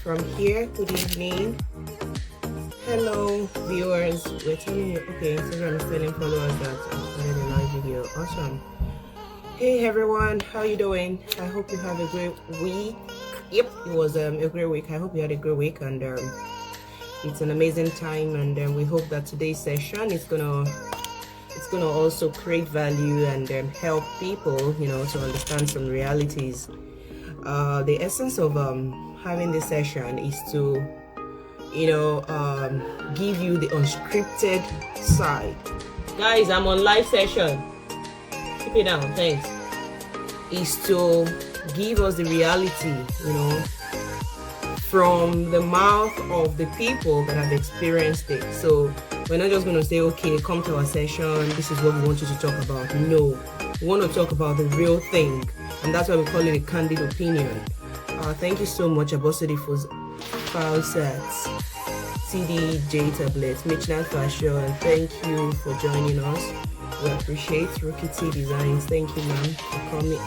from here. Good evening. Hello, viewers. We're telling you, okay, Instagram is telling followers that I'm starting a live video. Awesome. Hey everyone, how you doing? I hope you have a great week. Yep, it was a great week. I hope you had a great week, and it's an amazing time. And we hope that today's session is gonna also create value and help people, you know, to understand some realities. The essence of having this session is to, you know, give you the unscripted side. Guys, I'm on live session. Keep it down, thanks. Is to give us the reality, you know, from the mouth of the people that have experienced it. So we're not just going to say, okay, come to our session, this is what we want you to talk about. No, we want to talk about the real thing, and that's why we call it a candid opinion. Thank you so much, Abosidi, for file sets, CDJ tablets, Midnight Fashion. Thank you for joining us. We appreciate Rukky Designs. Thank you, ma'am,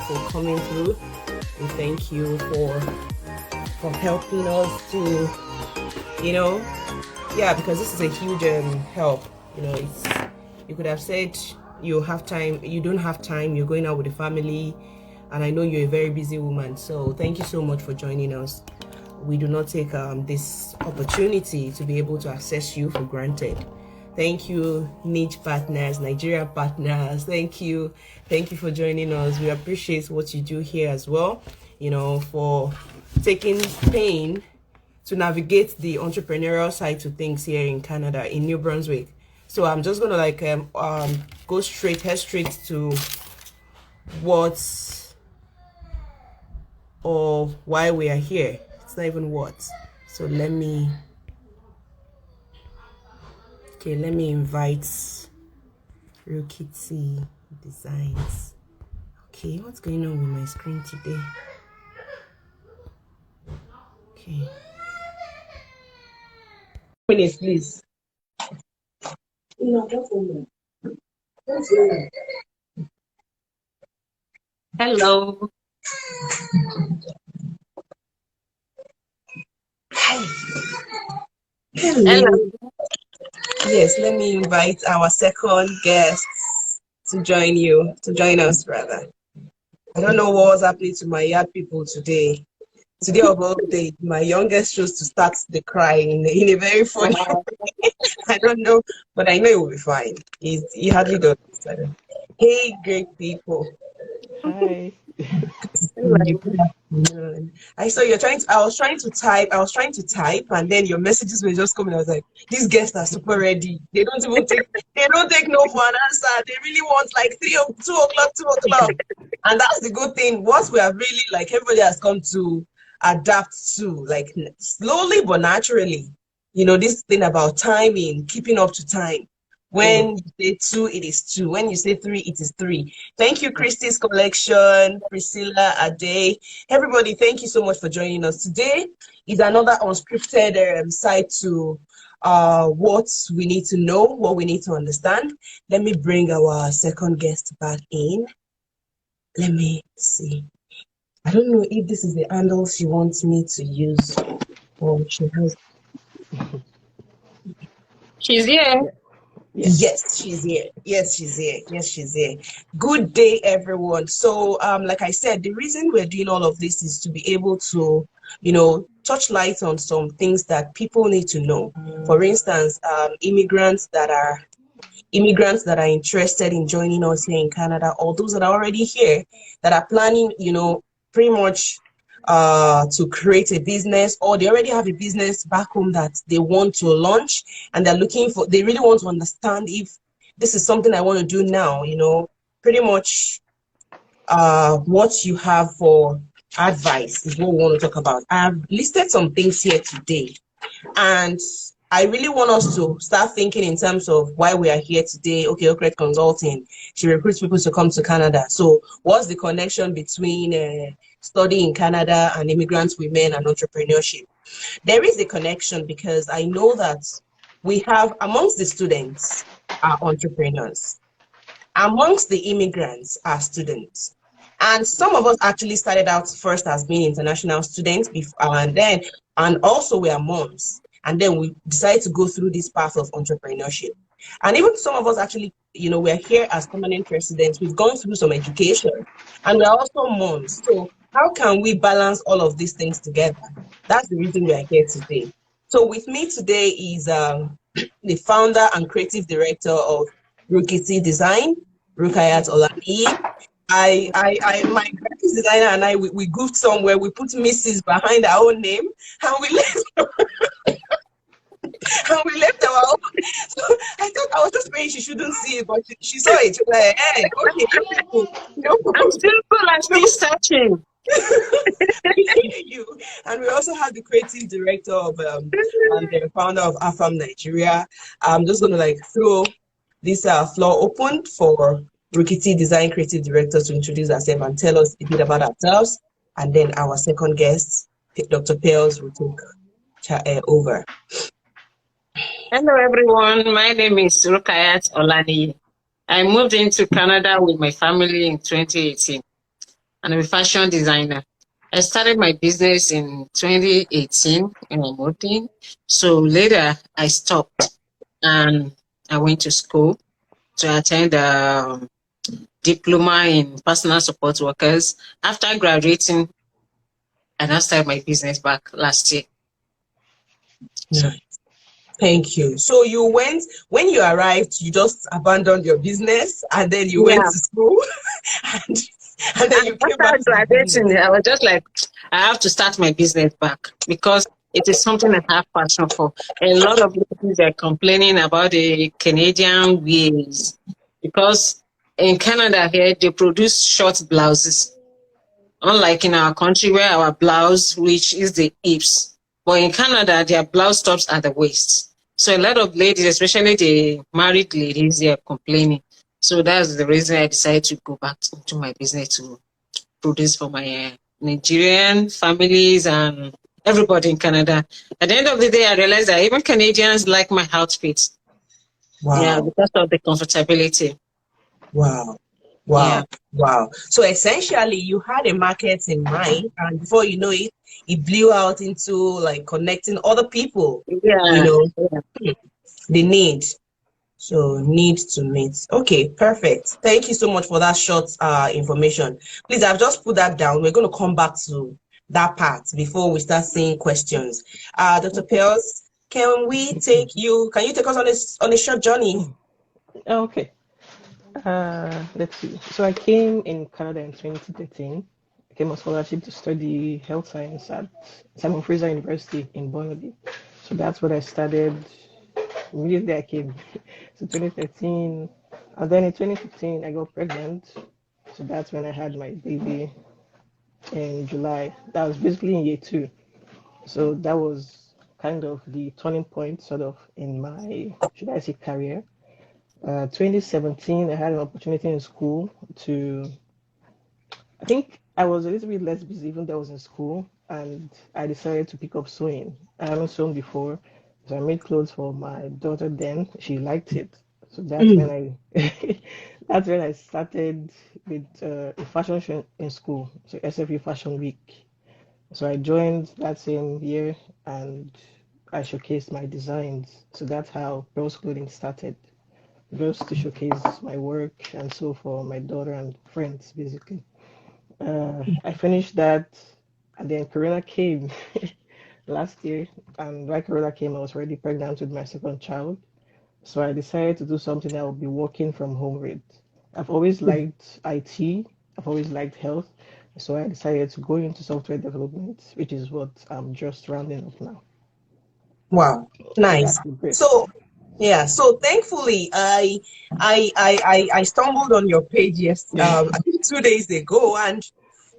for coming through. We thank you for helping us to, you know, yeah, because this is a huge help. You know, it's, you could have said you have time, you don't have time, you're going out with the family, and I know you're a very busy woman. So thank you so much for joining us. We do not take this opportunity to be able to access you for granted. Thank you, niche partners, Nigerian partners. Thank you for joining us. We appreciate what you do here as well, you know, for taking pain to navigate the entrepreneurial side to things here in Canada, in New Brunswick. So I'm just gonna like go head straight to what's or why we are here. It's not even what. So let me invite Rukky Designs. Okay, what's going on with my screen today? Okay. Minutes, please. No, that's all. Hello. Hello. Yes, let me invite our second guest to join us rather. I don't know what was happening to my yard people today. Today of all day, my youngest chose to start the cry in a very funny way. I don't know, but I know it will be fine. He hardly does. Hey, great people. Hi. I saw you're trying to. I was trying to type, and then your messages were just coming. I was like, these guests are super ready. They don't take no for an answer. They really want like 2 o'clock. And that's the good thing. Once we have really, like, everybody has come to adapt to, like, slowly but naturally, you know, this thing about timing, keeping up to time. When you say 2, it is 2. When you say 3, it is 3. Thank you, Christy's Collection, Priscilla, Ade. Everybody, thank you so much for joining us. Today is another unscripted side to what we need to know, what we need to understand. Let me bring our second guest back in. Let me see. I don't know if this is the handle she wants me to use. Oh, she has. She's here. Yes, she's here. Yes, she's here. Good day, everyone. So, like I said, the reason we're doing all of this is to be able to, you know, touch light on some things that people need to know. For instance, immigrants that are interested in joining us here in Canada, or those that are already here that are planning, you know, pretty much to create a business, or they already have a business back home that they want to launch, and they really want to understand if this is something I want to do now, you know, pretty much what you have for advice is what we want to talk about. I've listed some things here today, and I really want us to start thinking in terms of why we are here today. Okay, Okret Consulting, she recruits people to come to Canada. So what's the connection between studying in Canada and immigrant women and entrepreneurship? There is a connection because I know that we have, amongst the students, are entrepreneurs. Amongst the immigrants are students. And some of us actually started out first as being international students before, and then and also we are moms. And then we decided to go through this path of entrepreneurship. And even some of us actually, you know, we're here as permanent residents. We've gone through some education and we're also moms. So how can we balance all of these things together? That's the reason we are here today. So with me today is the founder and creative director of Rukky Design, Rukayat Olani. My graphics designer and I, we goofed somewhere. We put Mrs. behind our own name, and we left, and we left our own. So I thought I was just praying she shouldn't see it, but she saw it. She was like, hey, okay, no, I'm still searching. you. And we also have the creative director of and the founder of AFAM Nigeria. I'm just gonna like throw this floor open for Rukky Design Creative Director to introduce herself and tell us a bit about ourselves. And then our second guest, Dr. Pels, will take over. Hello, everyone. My name is Rukayat Olani. I moved into Canada with my family in 2018, and I'm a fashion designer. I started my business in 2018 when I moved in. So later, I stopped and I went to school to attend a diploma in personal support workers. After graduating, I now started my business back last year. Nice. Thank you. So you went, when you arrived, you just abandoned your business and then you went to school and then you came back. After graduating, I was just like, I have to start my business back because it is something I have passion for. A lot of people are complaining about the Canadian ways because in Canada here, they produce short blouses. Unlike in our country where our blouse, which is the hips. But in Canada, their blouse stops at the waist. So a lot of ladies, especially the married ladies, they are complaining. So that's the reason I decided to go back into my business to produce for my Nigerian families and everybody in Canada. At the end of the day, I realized that even Canadians like my outfit. Wow. Yeah, because of the comfortability. Wow. Wow. Yeah. Wow. So essentially you had a market in mind and before you know it, it blew out into like connecting other people. Yeah. You know, the need. So need to meet. Okay, perfect. Thank you so much for that short information. Please, I've just put that down. We're going to come back to that part before we start seeing questions. Dr. Pels, can you take us on a short journey? Okay. Let's see. So I came in Canada in 2013. I came on scholarship to study health science at Simon Fraser University in Brunswick. So that's what I started immediately I came. So 2013, and then in 2015 I got pregnant. So that's when I had my baby in July. That was basically in year 2. So that was kind of the turning point sort of in my, should I say, career. 2017, I had an opportunity in school I think I was a little bit less busy even though I was in school, and I decided to pick up sewing. I haven't sewn before, so I made clothes for my daughter then. She liked it. So that's when I started with a fashion show in school, so SFU Fashion Week. So I joined that same year and I showcased my designs. So that's how Girls Clothing started. Just to showcase my work and so for my daughter and friends, basically. I finished that, and then Corona came last year. And when Corona came, I was already pregnant with my second child. So I decided to do something I will be working from home with. I've always liked IT, I've always liked health. So I decided to go into software development, which is what I'm just rounding up now. Wow, nice. So yeah, so thankfully I stumbled on your page I think 2 days ago, and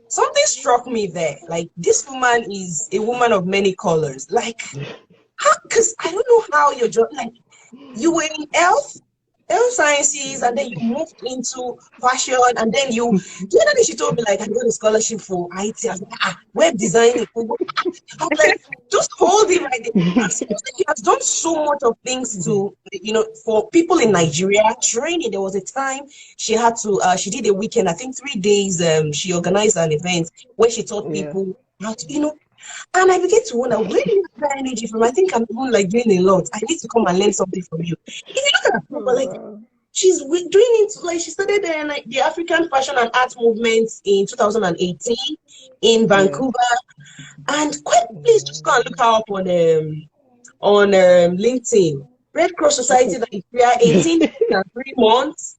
something struck me there. Like, this woman is a woman of many colors. Like, how? Because I don't know how you're just like, you were in health sciences, and then you moved into fashion, and then the other day she told me, like, I got a scholarship for IT. I was like, web designing. I was like, just hold it right there. She has done so much of things to, you know, for people in Nigeria. Training, there was a time she had to, she did a weekend, I think 3 days, she organized an event where she taught people how to, you know, And I began to wonder, where do you get that energy from? I think I'm even like doing a lot. I need to come and learn something from you. If you look at her profile, Oh, like wow. she's doing it, like she started like the African fashion and art movement in 2018 in Yeah. Vancouver. And quite please just go and look Mm, her up on LinkedIn. Red Cross Society okay. Nigeria, 18 and 3 months.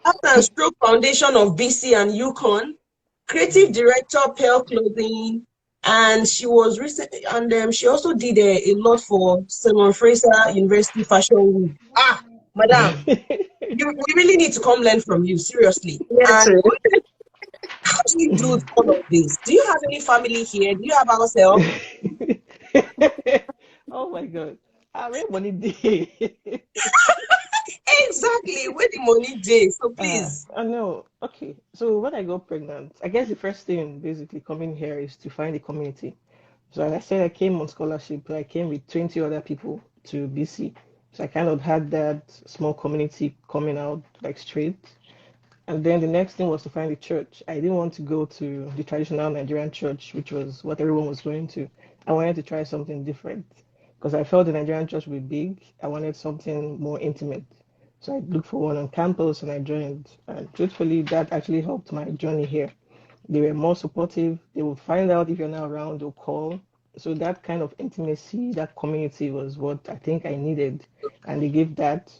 Heart and Stroke Foundation of BC and Yukon, creative director, Pearl Clothing, and she was recent, and she also did a lot for Simon Fraser University Fashion Week. Ah, madam, we really need to come learn from you, seriously. Yes, And sir. how do you do all of this? Do you have any family here? Do you have house help? Oh my God. I read money day. Exactly, where the money day? So Uh, please. I know. Okay. So when I got pregnant, I guess the first thing basically coming here is to find a community. So as I said, I came on scholarship. I came with 20 other people to BC. So I kind of had that small community coming out like straight. And then the next thing was to find a church. I didn't want to go to the traditional Nigerian church, which was what everyone was going to. I wanted to try something different because I felt the Nigerian church would be big. I wanted something more intimate. So I looked for one on campus and I joined. And truthfully, that actually helped my journey here. They were more supportive. They would find out if you're not around, they'll call. So that kind of intimacy, that community was what I think I needed. And they gave that.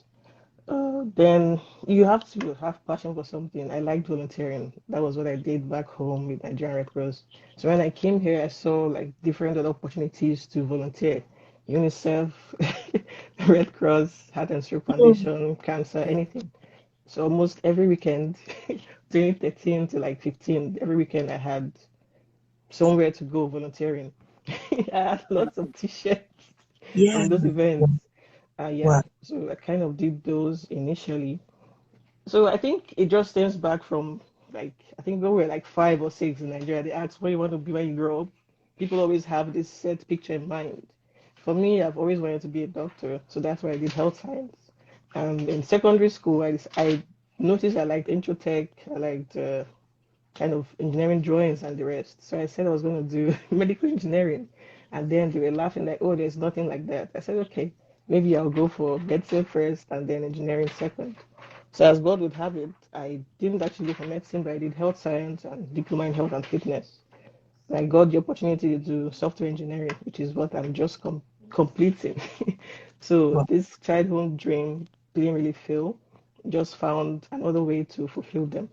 Then you have to have passion for something. I liked volunteering. That was what I did back home with Nigerian Red Cross. So when I came here, I saw like different other opportunities to volunteer. UNICEF, Red Cross, Heart and Stroke Mm. Foundation, cancer, anything. So almost every weekend, 2013 to like 15, every weekend I had somewhere to go volunteering. I had lots of t-shirts Yeah. from those events. Yeah, Wow. so I kind of did those initially. So I think it just stems back from like I think when we were like 5 or 6 in Nigeria, they asked what you want to be when you grow up. People always have this set picture in mind. For me, I've always wanted to be a doctor, so that's why I did health science. In secondary school, I noticed I liked intro tech, I liked kind of engineering drawings and the rest. So I said I was going to do medical engineering. And then they were laughing like, oh, there's nothing like that. I said, okay, maybe I'll go for medicine first and then engineering second. So as God would have it, I didn't actually go for medicine, but I did health science and diploma in health and fitness. And I got the opportunity to do software engineering, which is what I'm just completing. So Wow. this childhood dream didn't really fail, just found another way to fulfill them.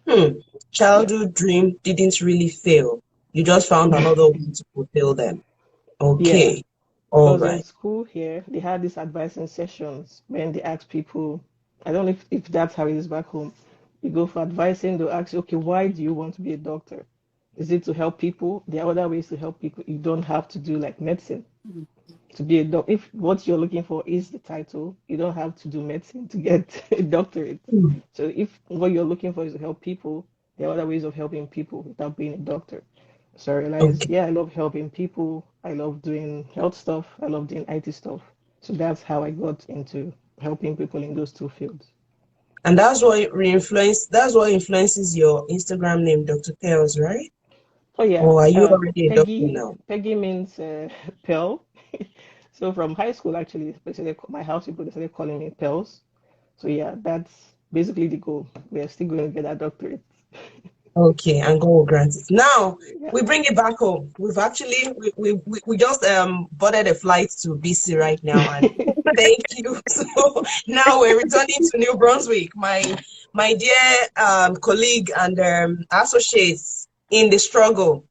Hmm. Yeah. Childhood dream didn't really fail. You just found another way to fulfill them. Yeah. Okay. All Because in right. school here, they had these advising sessions when they ask people, I don't know if that's how it is back home. You go for advising, they'll ask you, okay, why do you want to be a doctor? Is it to help people? There are other ways to help people. You don't have to do like medicine to be a doctor. If what you're looking for is the title, you don't have to do medicine to get a doctorate. Hmm. So if what you're looking for is to help people, there are other ways of helping people without being a doctor. So I realized, Okay. yeah, I love helping people. I love doing health stuff. I love doing IT stuff. So that's how I got into helping people in those two fields. And that's what influences your Instagram name, Dr. Tails, right? Oh yeah, Or are you already a doctor Peggy. now? Peggy means pearl. So from high school, actually, my house people they started calling me pearls. So yeah, that's basically the goal. We are still going to get a doctorate. Okay, and God will grant it. Now Yeah. we bring it back home. We've actually we just boarded a flight to BC right now, and thank you. So now we're returning to New Brunswick. My dear colleague and associates in the struggle,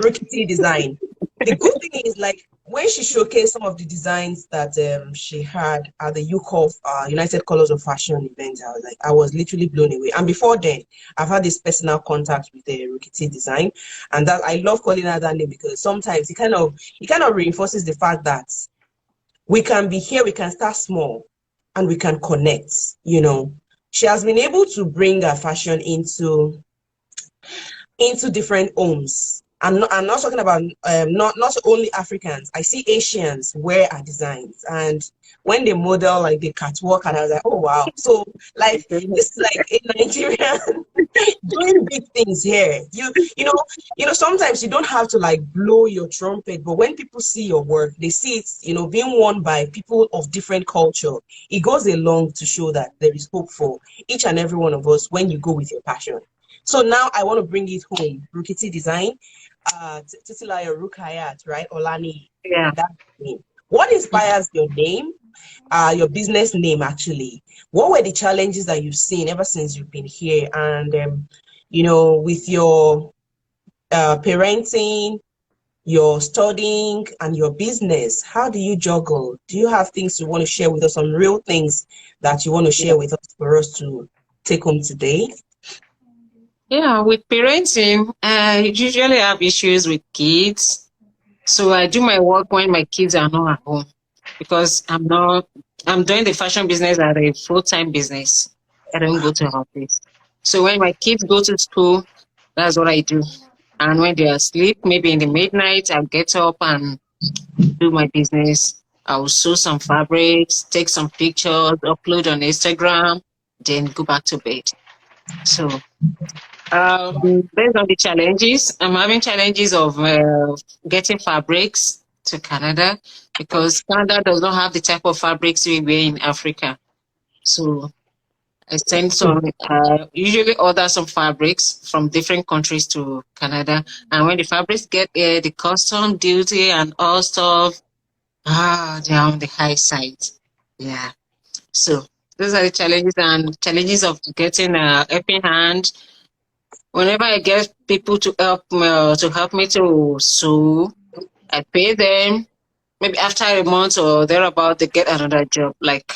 Rukky design. The good thing is, like, when she showcased some of the designs that she had at the UCOF United Colors of Fashion event, I was literally blown away. And before then, I've had this personal contact with the Rukky design, and that I love calling her that name because sometimes it kind of reinforces the fact that we can be here, we can start small, and we can connect. She has been able to bring her fashion into different homes. I'm not talking about not only Africans. I see Asians wear our designs, and when they model like the catwalk, and I was like, oh wow. So like this is like a Nigerian doing big things here. You know, sometimes you don't have to like blow your trumpet, but when people see your work, they see it, being worn by people of different culture. It goes along to show that there is hope for each and every one of us when you go with your passion. So now I want to bring it home. Rukky Design, Titilayo Rukayat, right? Olani, Yeah. that name. What inspires your name? Your business name actually. What were the challenges that you've seen ever since you've been here? And with your parenting, your studying, and your business, how do you juggle? Do you have things you want to share with us? Some real things that you want to share with us for us to take home today? Yeah, with parenting, I usually have issues with kids. So I do my work when my kids are not at home because I'm doing the fashion business as a full-time business. I don't go to office. So when my kids go to school, that's what I do. And when they're asleep, maybe in the midnight, I'll get up and do my business. I'll sew some fabrics, take some pictures, upload on Instagram, then go back to bed. So based on the challenges, I'm having challenges of getting fabrics to Canada because Canada does not have the type of fabrics we wear in Africa. So I send some, usually order some fabrics from different countries to Canada. And when the fabrics get here, the custom duty and all stuff, they're on the high side. Yeah. So those are the challenges and challenges of getting a helping hand. Whenever I get people to help me to sew, I pay them. Maybe after a month or thereabout, they get another job, like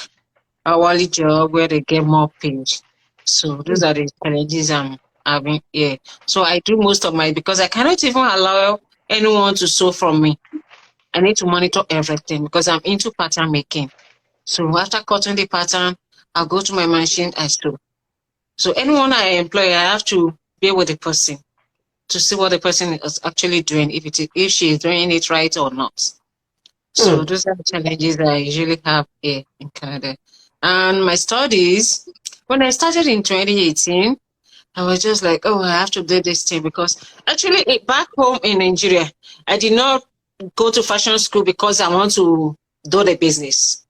hourly job where they get more paid. So those are the challenges I'm having here. So I do most of my because I cannot even allow anyone to sew from me. I need to monitor everything because I'm into pattern making. So after cutting the pattern, I'll go to my machine and sew. So anyone I employ, I have to be with the person to see what the person is actually doing, if she is doing it right or not. So those are the challenges that I usually have here in Canada. And my studies, when I started in 2018, I was just like, oh, I have to do this thing because actually back home in Nigeria, I did not go to fashion school because I want to do the business.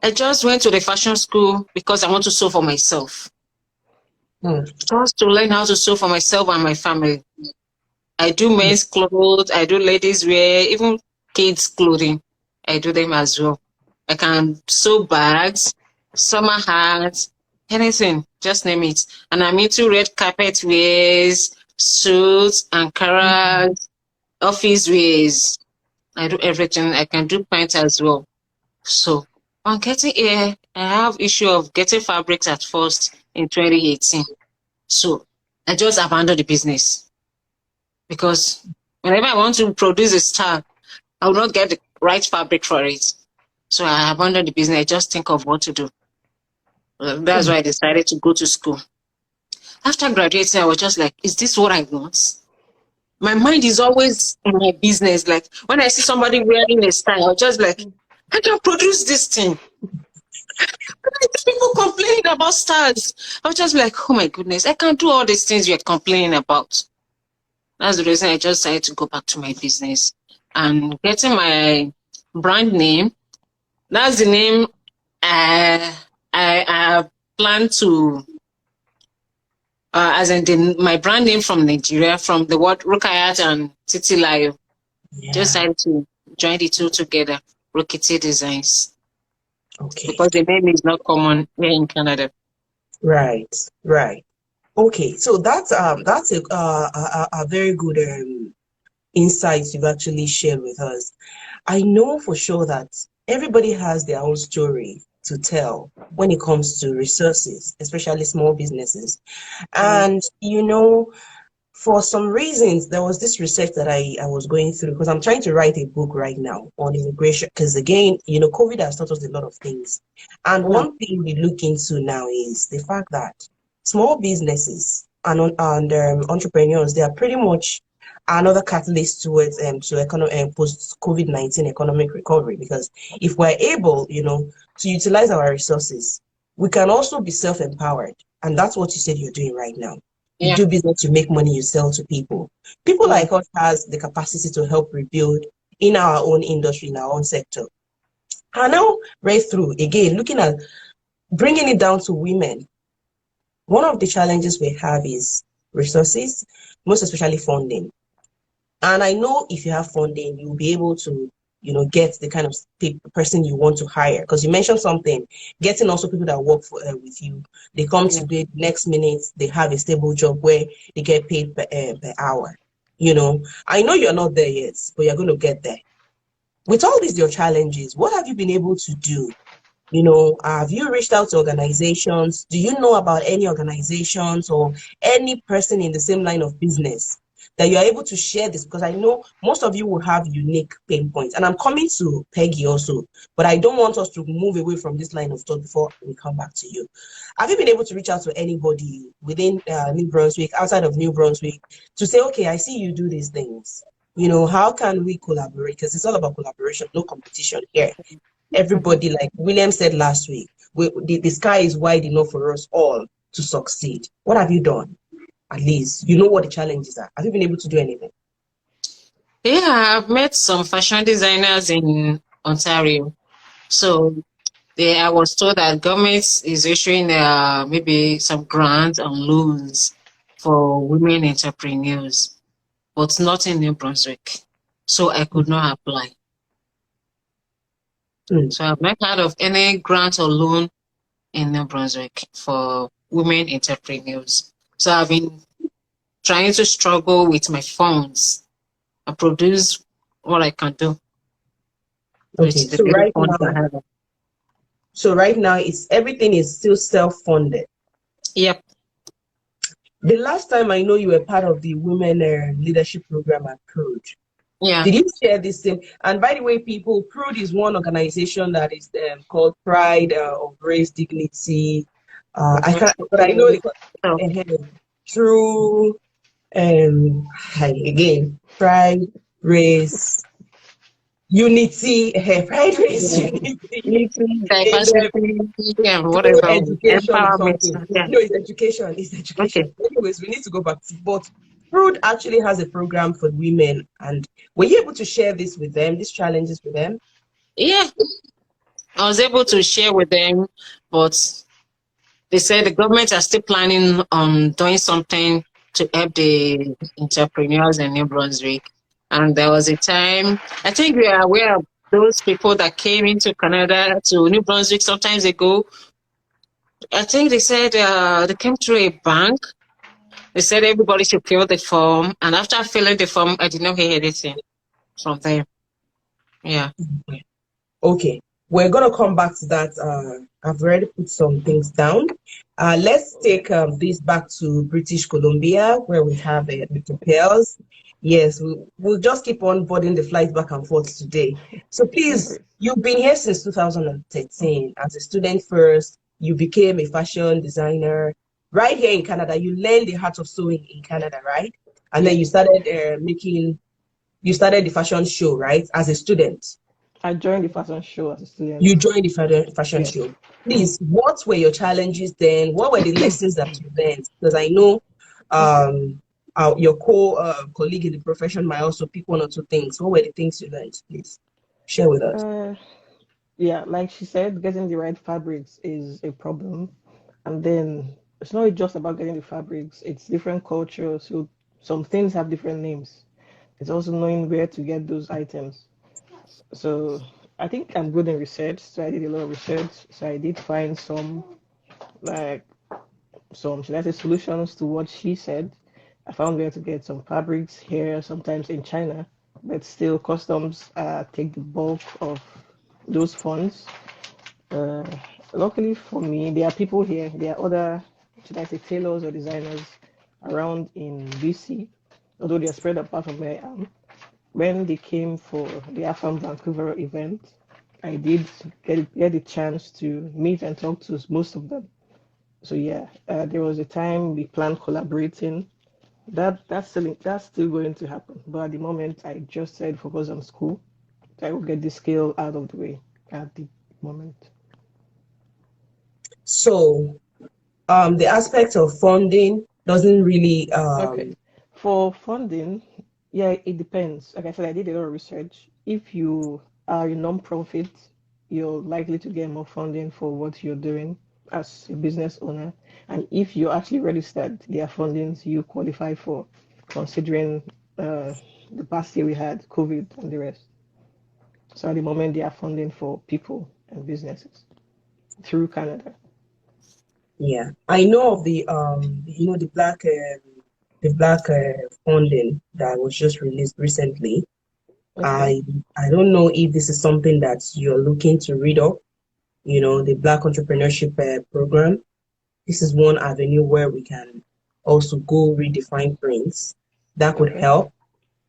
I just went to the fashion school because I want to sew for myself. Just to learn how to sew for myself and my family. I do men's clothes, I do ladies wear, even kids clothing. I do them as well. I can sew bags, summer hats, anything, just name it. And I'm into red carpet wears, suits, ankaras, office wears. I do everything. I can do pants as well. So on getting here, I have issue of getting fabrics at first in 2018. So I just abandoned the business because whenever I want to produce a style, I will not get the right fabric for it. So I abandoned the business. I just think of what to do. That's why I decided to go to school. After graduating, I was just like, is this what I want? My mind is always in my business. Like when I see somebody wearing a style, I'm just like, I can produce this thing. People complaining about styles. I was just like, oh my goodness, I can't do all these things you're complaining about. That's the reason I just decided to go back to my business and getting my brand name. That's the name I plan to, as in my brand name from Nigeria, from the word Rukayat and Titilayo. Just decided to join the two together, Rukky Designs. Okay. Because the name is not common here in Canada. Right. Okay, so that's a very good insights you've actually shared with us. I know for sure that everybody has their own story to tell when it comes to resources, especially small businesses. And for some reasons, there was this research that I was going through because I'm trying to write a book right now on immigration. Because again, COVID has taught us a lot of things. And one thing we look into now is the fact that small businesses and entrepreneurs, they are pretty much another catalyst towards to economic post COVID-19 economic recovery. Because if we're able, to utilize our resources, we can also be self-empowered, and that's what you said you're doing right now. You Yeah. do business, you make money, you sell to people. People Yeah. like us has the capacity to help rebuild in our own industry, in our own sector. And now, right through again, looking at bringing it down to women. One of the challenges we have is resources, most especially funding. And I know if you have funding, you'll be able to, get the kind of person you want to hire. Because you mentioned something, getting also people that work for with you. They come Yeah. today, next minute they have a stable job where they get paid per hour. I know you're not there yet, but you're going to get there. With all these your challenges, what have you been able to do? Have you reached out to organizations? Do you know about any organizations or any person in the same line of business that you're able to share this? Because I know most of you will have unique pain points. And I'm coming to Peggy also, but I don't want us to move away from this line of thought before we come back to you. Have you been able to reach out to anybody within New Brunswick, outside of New Brunswick, to say, okay, I see you do these things. How can we collaborate? Because it's all about collaboration, no competition here. Everybody, like William said last week, the sky is wide enough for us all to succeed. What have you done? At least you know what the challenges are. Have you been able to do anything? Yeah, I've met some fashion designers in Ontario. So I was told that government is issuing maybe some grants and loans for women entrepreneurs, but not in New Brunswick. So I could not apply. Mm. So I've not heard of any grant or loan in New Brunswick for women entrepreneurs. So I've been trying to struggle with my funds and produce what I can do Okay, with the little funds I have. so right now it's everything is still self-funded. Yep. The last time I know you were part of the women leadership program at Prude. Yeah. Did you share this thing? And by the way, people, Prude is one organization that is called Pride of Race Dignity. I can't, but I know through again, pride, race, unity, pride, race, unity, in the Diversity, yeah, through whatever. education or Empowerment. something. Yeah. No, it's education. It's education. Okay. Anyways, we need to go back to, but Fruit actually has a program for women. And were you able to share this with them, these challenges with them? Yeah. I was able to share with them, but they said the government are still planning on doing something to help the entrepreneurs in New Brunswick. And there was a time, I think we are aware of those people that came into Canada to New Brunswick sometimes ago. I think they said they came through a bank. They said everybody should fill the form. And after filling the form, I did not hear anything from them. Yeah. Okay, we're gonna come back to that. I've already put some things down. Let's take this back to British Columbia, where we have the Pels. Yes, we'll just keep on boarding the flight back and forth today. So please, you've been here since 2013 as a student first. You became a fashion designer right here in Canada. You learned the art of sewing in Canada, right? And then you started you started the fashion show, right, as a student. I joined the fashion show as a student. You joined the fashion Yes. show. Please, what were your challenges then? What were the lessons that you learned? Because I know your colleague in the profession might also pick one or two things. What were the things you learned? Please share with us. Yeah, like she said, getting the right fabrics is a problem. And then it's not just about getting the fabrics, it's different cultures. So some things have different names. It's also knowing where to get those items. So I think I'm good in research. So I did a lot of research. So I did find like should I say, solutions to what she said. I found where to get some fabrics here, sometimes in China, but still customs take the bulk of those funds. Uh, Luckily for me, there are people here. There are other, should I say, tailors or designers around in BC, although they are spread apart from where I am. When they came for the AFAM Vancouver event, I did get the chance to meet and talk to most of them. So yeah, there was a time we planned collaborating. That's still going to happen. But at the moment, I just said focus on school. I will get the skill out of the way at the moment. So the aspect of funding doesn't really Okay. For funding, yeah, it depends. Like I said, I did a lot of research. If you are a non-profit, you're likely to get more funding for what you're doing as a business owner. And if you're actually registered, there are fundings you qualify for, considering uh, the past year we had COVID and the rest. So at the moment, they are funding for people and businesses through Canada. yeah, I know of the black funding that was just released recently. Okay. I don't know if this is something that you're looking to read up, the Black Entrepreneurship Program. This is one avenue where we can also go redefine prints. That could Okay. help.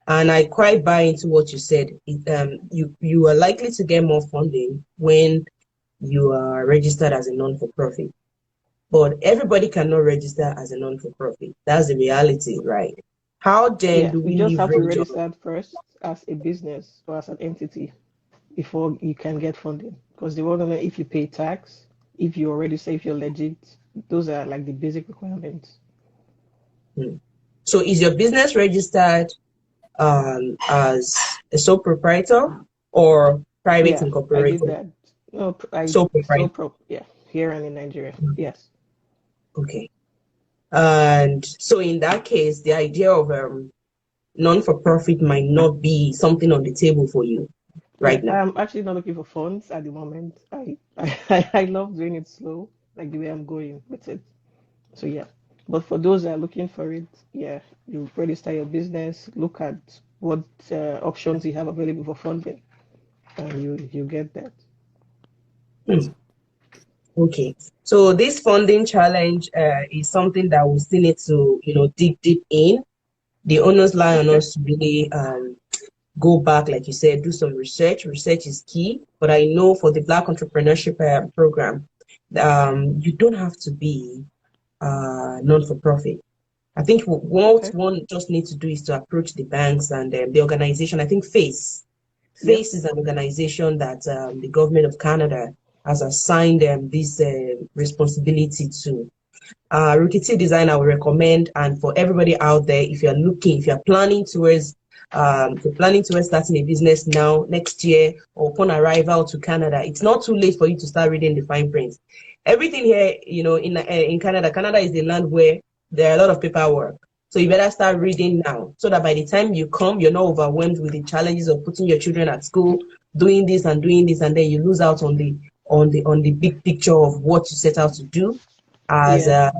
And I quite buy into what you said. You are likely to get more funding when you are registered as a non-for-profit. But everybody cannot register as a non-for-profit. That's the reality, right? How then Yeah, do you we just have to leverage register first as a business or as an entity before you can get funding. Because they want to know if you pay tax, if you already say if you're legit. Those are like the basic requirements. So is your business registered as a sole proprietor or private Yeah, I did incorporated? that. No, I Sole so proprietor. yeah, here and in Nigeria. Yes. Okay. And so in that case, the idea of non-for-profit might not be something on the table for you Yeah, right now. I'm actually not looking for funds at the moment. I love doing it slow, like the way I'm going with it. So yeah. But for those that are looking for it, yeah, you register your business, look at what options you have available for funding, and you get that. Hmm. Okay. So this funding challenge is something that we still need to, dig deep in. The onus lie on Okay. us to really go back, like you said, do some research. Research is key. But I know for the Black Entrepreneurship Program, you don't have to be non-for-profit. I think what Okay. one just needs to do is to approach the banks and the organization. I think FACE. Yep. FACE is an organization that the government of Canada has assigned this responsibility to. Rukky Design, I would recommend, and for everybody out there, if you're planning towards starting a business now, next year, or upon arrival to Canada, it's not too late for you to start reading the fine print. Everything here, in Canada, Canada is the land where there are a lot of paperwork. So you better start reading now, so that by the time you come, you're not overwhelmed with the challenges of putting your children at school, doing this and doing this, and then you lose out on the big picture of what you set out to do as Yeah.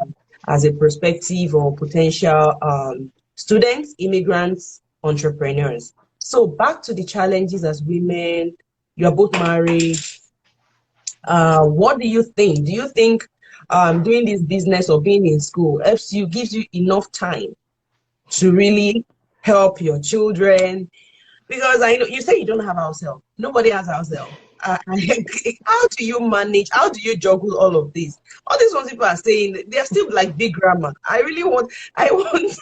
a prospective or potential students, immigrants, entrepreneurs. So back to the challenges as women. You're both married. What do you think? Do you think doing this business or being in school gives you enough time to really help your children? Because I know you say you don't have house help. Nobody has house help. How do you manage? How do you juggle all of this? All these ones people are saying they're still like big grammar. I want, I want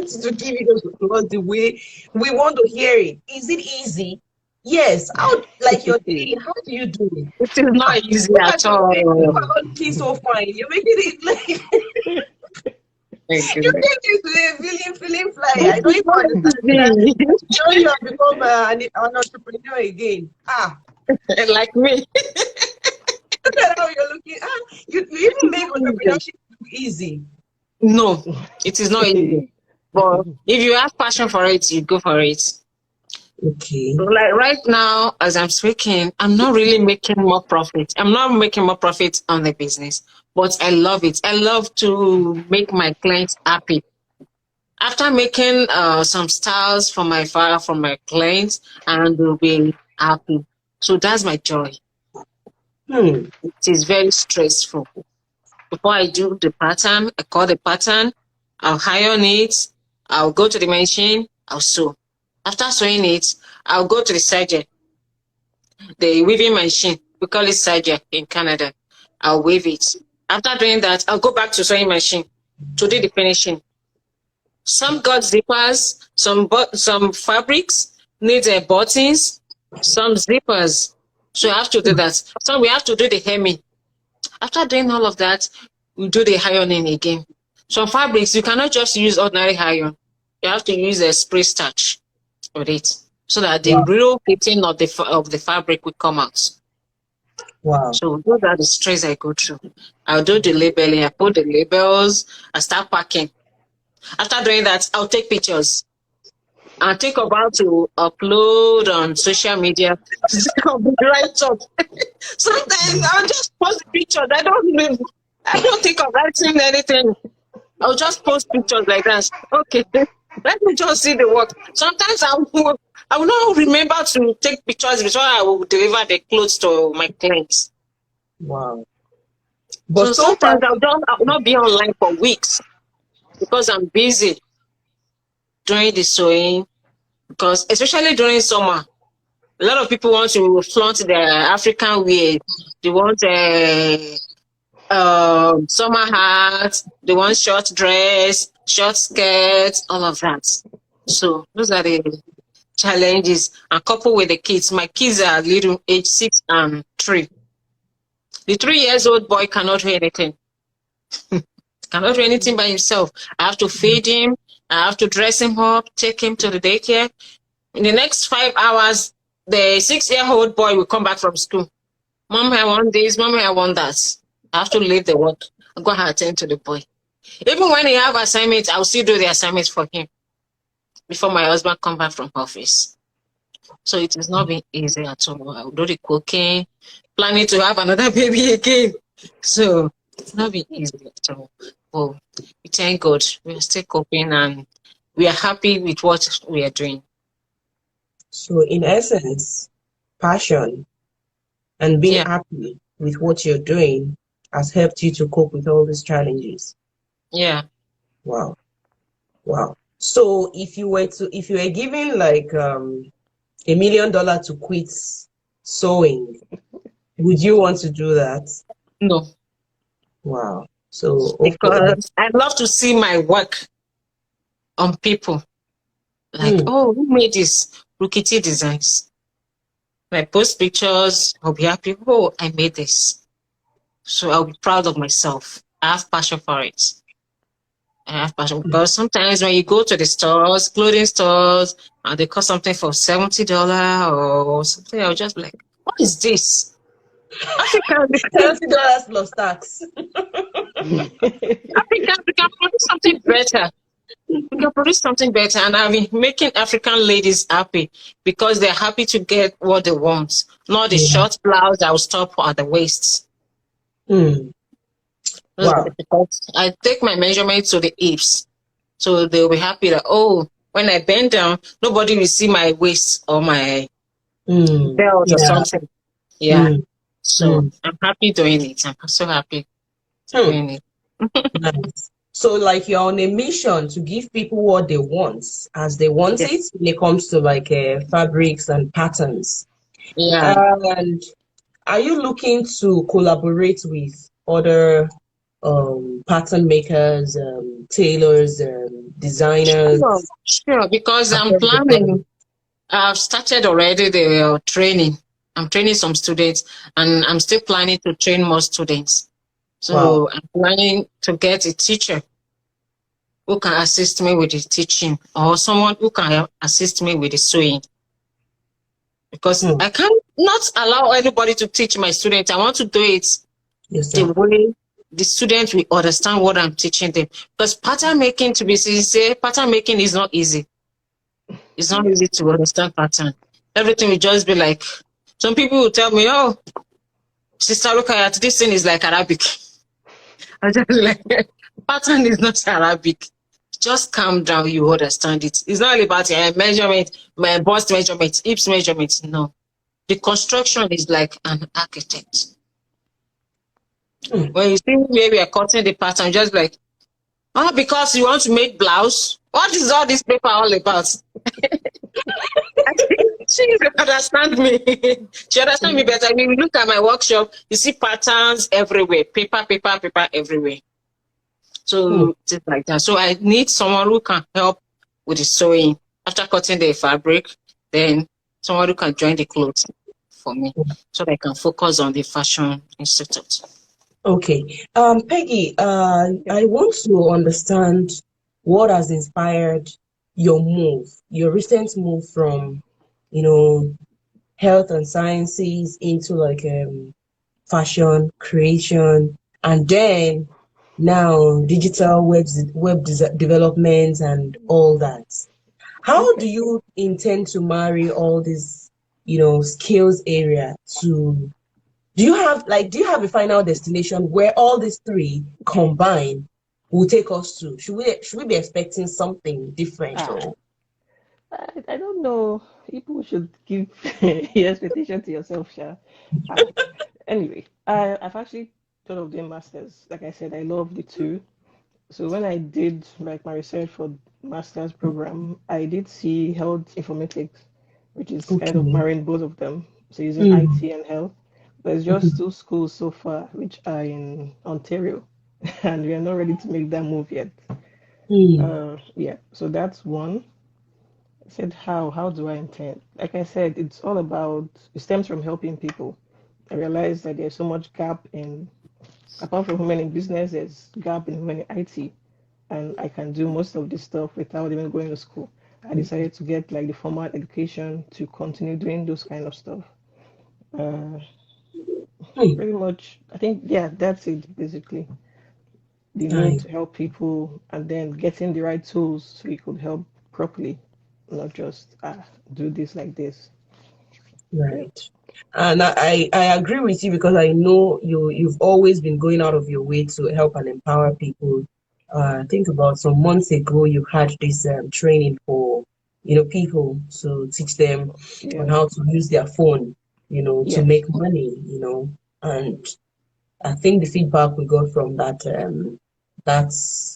to give it to us the way we want to hear it. Is it easy? Yes. How, like you're saying, how do you do it? It is Ah, not easy look at at your face. You are all. not looking so fine. You're making it like My you goodness. came here today feeling fly. It I don't is even not understand that. easy. You know you have become an entrepreneur again. Like me. Look at how you're looking. You even make entrepreneurship look easy. No, it is not easy. But if you have passion for it, you go for it. Okay. Like right now, as I'm speaking, I'm not really making more profit. I'm not making more profit on the business, but I love it. I love to make my clients happy. After making some styles for my file for my clients, and they'll be happy. So that's my joy. Hmm. It is very stressful. Before I do the pattern, I cut the pattern, I'll iron it, I'll go to the machine, I'll sew. After sewing it, I'll go to the surgeon, the weaving machine. We call it surgeon in Canada. I'll weave it. After doing that, I'll go back to sewing machine to do the finishing. Some got zippers, some fabrics need buttons, some zippers. So you have to do that. Some we have to do the hemming. After doing all of that, we do the ironing again. Some fabrics, you cannot just use ordinary iron. You have to use a spray starch with it so that the Wow. real fitting of the fabric will come out. Wow. So those are the stress I go through. I'll do the labeling, I put the labels, I start packing. After doing that, I'll take pictures. I'll take about to upload on social media. I'll be right up. Sometimes I'll just post pictures. I don't think of writing anything. I'll just post pictures like that. Okay, let me just see the work. Sometimes I will not remember to take pictures before I will deliver the clothes to my clients. Wow. But So so far, sometimes I'll not be online for weeks because I'm busy doing the sewing. Because especially during summer, a lot of people want to flaunt their African wear. They want summer hats, they want short dress, short skirts, all of that. So those are the challenges. And coupled with the kids, my kids are little, age 6 and 3. The 3-year-old boy cannot do anything. Cannot do anything by himself. I have to feed him. I have to dress him up, take him to the daycare. In the next 5 hours, the 6-year-old boy will come back from school. Mommy, I want this. Mommy, I want that. I have to leave the work. I'll go and attend to the boy. Even when he have assignments, I'll still do the assignments for him before my husband come back from office. So it has not been easy at all. I'll do the cooking, planning to have another baby again. So it's not been easy at all. But we thank God. We are still coping and we are happy with what we are doing. so in essence, passion and being happy with what you're doing has helped you to cope with all these challenges. Yeah. Wow. Wow. So if you were given like $1 million to quit sewing, would you want to do that? No. Wow. So Because I love to see my work on people. Like, oh, who made this? Rukky designs. When I post pictures, I'll be happy. Oh, I made this. So I'll be proud of myself. I have passion for it. I have passion because sometimes when you go to the stores, clothing stores, and they cost something for $70 or something, I'll just be like, what is this? African, $70 plus tax. African, we can produce something better. We can produce something better, and I've been making African ladies happy because they're happy to get what they want, not the short blouse that will stop at the waist. Wow. Because I take my measurement to the hips, so they'll be happy that, oh, when I bend down, nobody will see my waist or my belt or something. Yeah. So I'm happy doing it. I'm so happy doing it. Nice. So like you're on a mission to give people what they want as they want it when it comes to like fabrics and patterns. Yeah. And are you looking to collaborate with other pattern makers, tailors, designers? Sure, because I'm planning. I've started already the training. I'm training some students, and I'm still planning to train more students. So I'm planning to get a teacher who can assist me with the teaching, or someone who can assist me with the sewing. Because I can't not allow anybody to teach my students. I want to do it the way the students will understand what I'm teaching them. Because pattern making, to be sincere, pattern making is not easy. It's not easy to understand pattern. Everything will just be like, some people will tell me, oh, Sister Rukky, this thing is like Arabic. I just like, pattern is not Arabic. Just calm down, you understand it. It's not about your measurement, my bust measurement, hips measurement. No. The construction is like an architect. When you see where we are cutting the pattern, just like, oh, because you want to make blouse? What is all this paper all about? She understand me. She understand me better. When you look at my workshop, you see patterns everywhere. Paper everywhere. So just like that. So I need someone who can help with the sewing. After cutting the fabric, then someone who can join the clothes for me so that I can focus on the fashion institute. Okay. Peggy, Yeah. I want to understand what has inspired your recent move from, you know, health and sciences into like fashion creation, and then now digital development and all that. How do Okay. you intend to marry all these, skills area to do you have a final destination where all these three combined will take us to? Should we be expecting something different Ah, or I don't know. People should give your expectation to yourself, Sha. Ah, anyway, I've actually thought of doing masters. Like I said, I love the two. So when I did like my research for master's program, I did see health informatics, which is kind of okay? marrying both of them. So using Mm, IT and health. But it's just two schools so far, which are in Ontario, and we are not ready to make that move yet. mm, Yeah, so that's one. I said, how do I intend? Like I said, it's all about, it stems from helping people. I realized that there's so much gap in, apart from women in business, there's gap in women in IT. And I can do most of this stuff without even going to school. I decided to get like the formal education to continue doing those kind of stuff. Uh, mm. Pretty much, I think, yeah, that's it basically. The need Aye, to help people and then getting the right tools so you could help properly, not just do this like this. Yeah. right. And I agree with you because I know you've always been going out of your way to help and empower people. I think about some months ago you had this training for people to teach them on Yeah. how to use their phone, to Yes. make money, and I think the feedback we got from that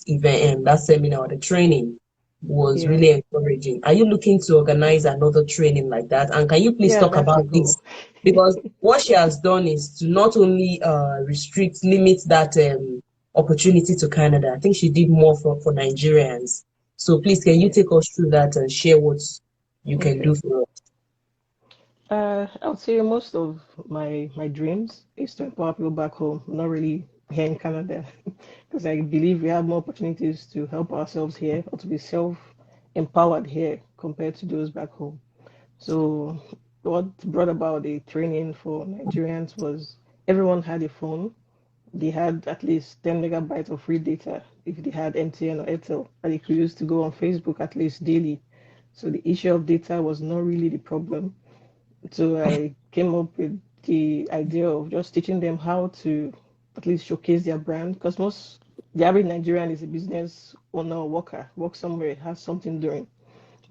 event and that seminar, the training was Yeah. really encouraging. Are you looking to organize another training like that? And can you please Yeah, talk that's the about this? goal. Because what she has done is to not only limit that opportunity to Canada. I think she did more for Nigerians. So please, can you Yeah. take us through that and share what you can do Okay. for us? I would say most of my dreams is to empower people back home, not really here in Canada, because I believe we have more opportunities to help ourselves here or to be self-empowered here compared to those back home. So what brought about the training for Nigerians was everyone had a phone. They had at least 10 megabytes of free data if they had MTN or Airtel, and they could use to go on Facebook at least daily. So the issue of data was not really the problem. So I came up with the idea of just teaching them how to at least showcase their brand because the average Nigerian is a business owner or worker, works somewhere, has something doing.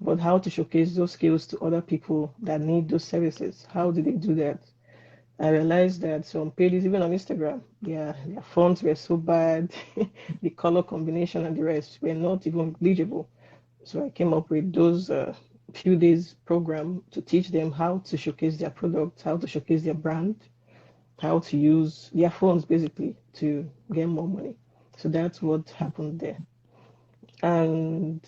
But how to showcase those skills to other people that need those services? How do they do that? I realized that some pages, even on Instagram, their fonts were so bad, the color combination and the rest were not even legible. So I came up with those few days program to teach them how to showcase their product, how to showcase their brand, how to use their phones basically to get more money. So that's what happened there. And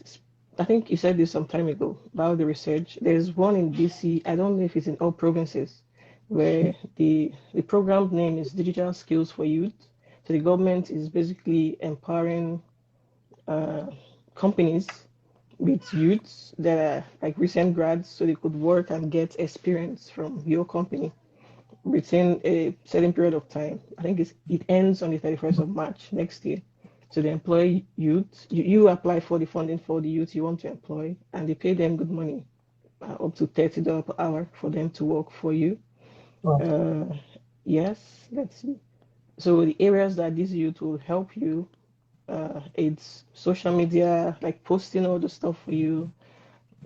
I think you said this some time ago about the research. There's one in BC. I don't know if it's in all provinces, where the program name is Digital Skills for Youth. So the government is basically empowering uh, companies with youths that are like recent grads, so they could work and get experience from your company within a certain period of time. I think it ends on the 31st of March next year. So they employ youth. You apply for the funding for the youth you want to employ, and they pay them good money, up to $30 per hour for them to work for you. Wow. Uh, yes, let's see. So the areas that this youth will help you, it's social media, like posting all the stuff for you,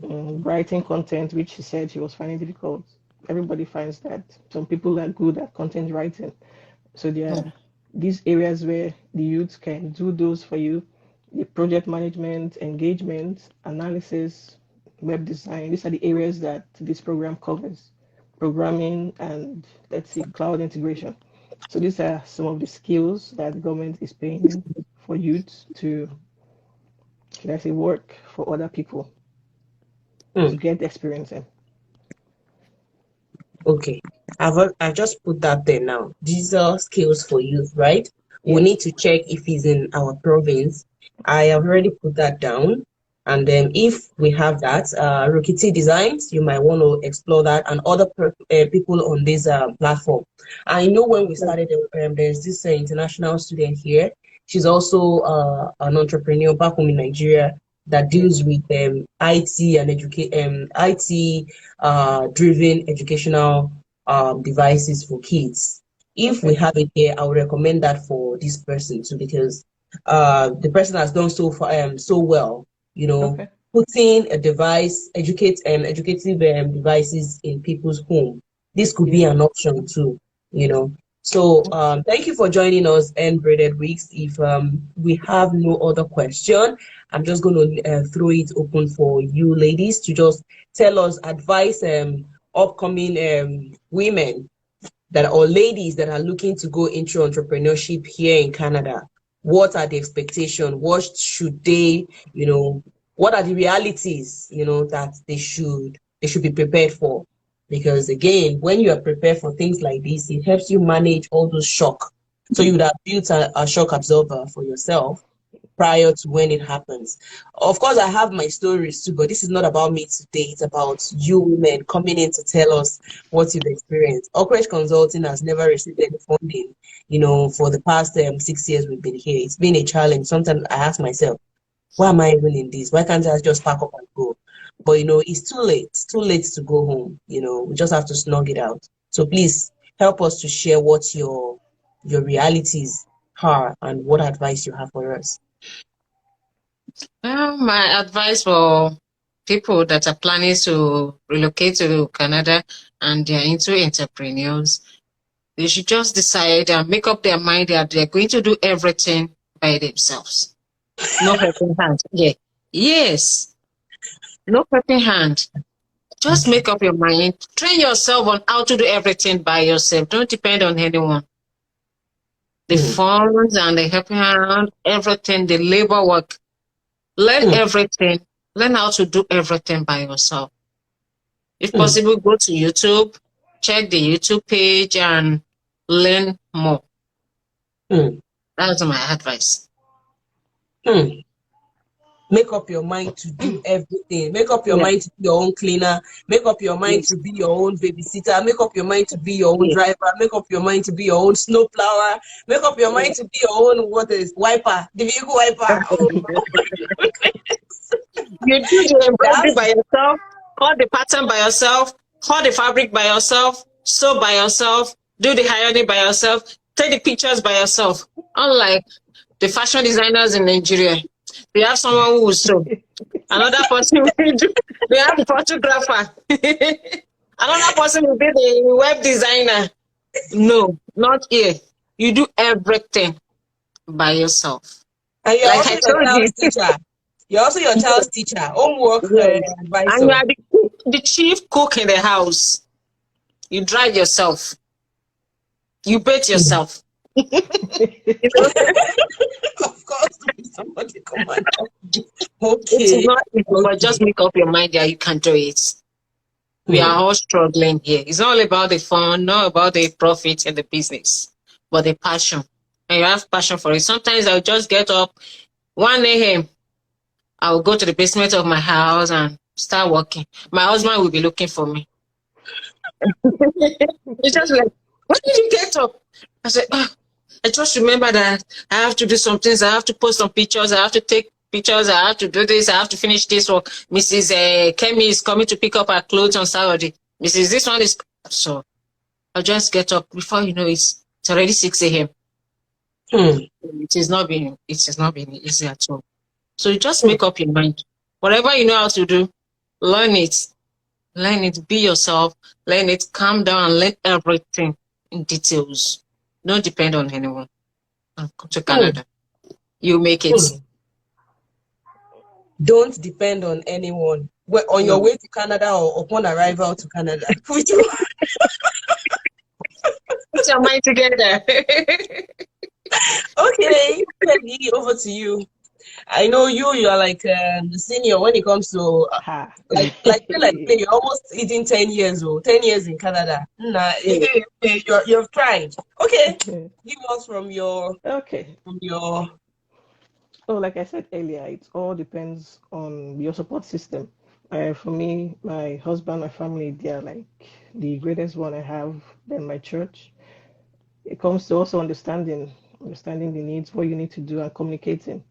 writing content, which she said she was finding difficult. Everybody finds that. Some people are good at content writing. So there are these areas where the youth can do those for you. The project management, engagement, analysis, web design. These are the areas that this program covers. Programming and let's see, cloud integration. So these are some of the skills that the government is paying for youth to, should I say, work for other people to get experience in. Okay, I've just put that there now. These are skills for youth, right? We Yes. need to check if it's in our province. I have already put that down. And then if we have that, Rukky Designs, you might want to explore that, and other people on this platform. I know when we started, there's this international student here. She's also an entrepreneur back home in Nigeria that deals with IT and IT driven educational devices for kids. If we have it here, I would recommend that for this person too, because the person has done so far so well, you know, putting a device, educative devices in people's home. This could be an option too, you know. So thank you for joining us, and Braided Weeks. If we have no other question, I'm just going to throw it open for you ladies to just tell us advice upcoming women that or ladies that are looking to go into entrepreneurship here in Canada. What are the expectations? What should they, you know, what are the realities, you know, that they should be prepared for? Because again, when you are prepared for things like this, it helps you manage all those shock. So you would have built a shock absorber for yourself prior to when it happens. Of course, I have my stories too, but this is not about me today. It's about you women coming in to tell us what you've experienced. Oakridge Consulting has never received any funding, you know, for the past 6 years we've been here. It's been a challenge. Sometimes I ask myself, why am I even in this? Why can't I just pack up and go? But, you know, it's too late. It's too late to go home. You know, we just have to snug it out. So please help us to share what your realities are and what advice you have for us. Well, my advice for people that are planning to relocate to Canada and they're into entrepreneurs, they should just decide and make up their mind that they're going to do everything by themselves. No helping hand. Yeah. Yes. No helping hand. Just make up your mind. Train yourself on how to do everything by yourself. Don't depend on anyone. The funds and the helping hand, everything, the labor work. Learn everything. Learn how to do everything by yourself. If possible, go to YouTube, check the YouTube page and learn more. That's my advice. Make up your mind to do everything. Make up your mind to be your own cleaner. Make up your mind to be your own babysitter. Make up your mind to be your own driver. Make up your mind to be your own snow plower. Make up your mind to be your own wiper, the vehicle wiper. You do the embroidery by yourself, cut the pattern by yourself, cut the fabric by yourself, sew by yourself, do the ironing by yourself, take the pictures by yourself. Unlike the fashion designers in Nigeria, they have someone who will sew. Another person will do. They have a photographer. Another person will be the web designer. No, not here. You do everything by yourself. And you're like also I your told child's you. teacher. You're also your child's teacher, homework advisor. And you are the chief cook in the house. You drive yourself. You bathe yourself. Of course, somebody command. Okay. It's not easy, but just make up your mind that you can do it. We are all struggling here. It's not all about the fun, not about the profit in the business, but the passion. And you have passion for it. Sometimes I'll just get up 1 a.m. I'll go to the basement of my house and start working. My husband will be looking for me. It's just like, when did you get up? I said, I just remember that I have to do some things. I have to post some pictures. I have to take pictures. I have to do this. I have to finish this work. Mrs. Kemi is coming to pick up her clothes on Saturday. Mrs. This one is... So I'll just get up. Before you know it, it's already 6 a.m. It has not been easy at all. So you just make up your mind. Whatever you know how to do, learn it. Learn it. Be yourself. Learn it. Calm down and learn everything in details. Don't depend on anyone. Come to Canada. You make it. Don't depend on anyone. On your way to Canada or upon arrival to Canada. Put your mind together. Okay, Peggy, over to you. I know you are like the senior when it comes to Ha. you're almost eating 10 years old, 10 years in Canada. Nah, Yeah. you've tried. Okay, give us from your Okay. from your. Oh, like I said earlier, it all depends on your support system. For me, my husband, my family, they are like the greatest one I have. Then my church. It comes to also understanding the needs, what you need to do, and communicating.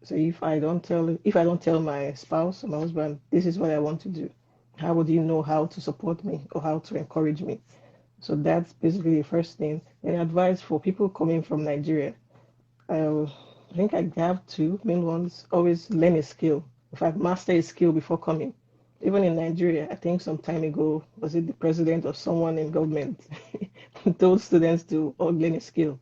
So if I don't tell my spouse or my husband, this is what I want to do, how would you know how to support me or how to encourage me? So that's basically the first thing. And advice for people coming from Nigeria. I think I have two main ones. Always learn a skill. In fact, master a skill before coming. Even in Nigeria, I think some time ago, was it the president or someone in government told students to all learn a skill.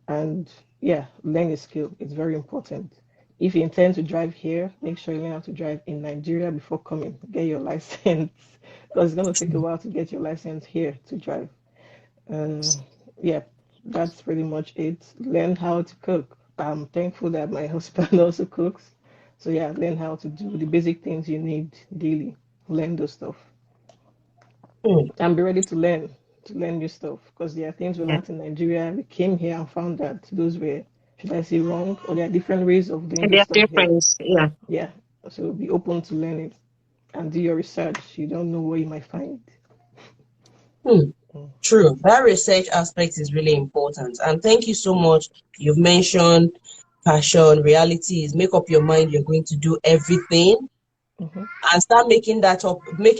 And yeah, learn a skill. It's very important. If you intend to drive here, make sure you learn how to drive in Nigeria before coming. Get your license because it's going to take a while to get your license here to drive. Uh, yeah, that's pretty much it. Learn how to cook. I'm thankful that my husband also cooks. So yeah, learn how to do the basic things you need daily. Learn those stuff Hmm. and be ready to learn new stuff because there are things we Yeah. learned in Nigeria. We came here and found that those were, should I say, wrong, or there are different ways of doing And this there are stuff here. difference. Yeah. Yeah, so be open to learning and do your research. You don't know what you might find. Hmm. Mm. True. That research aspect is really important. And thank you so much. You've mentioned passion. Reality is make up your mind you're going to do everything Mm-hmm. and start making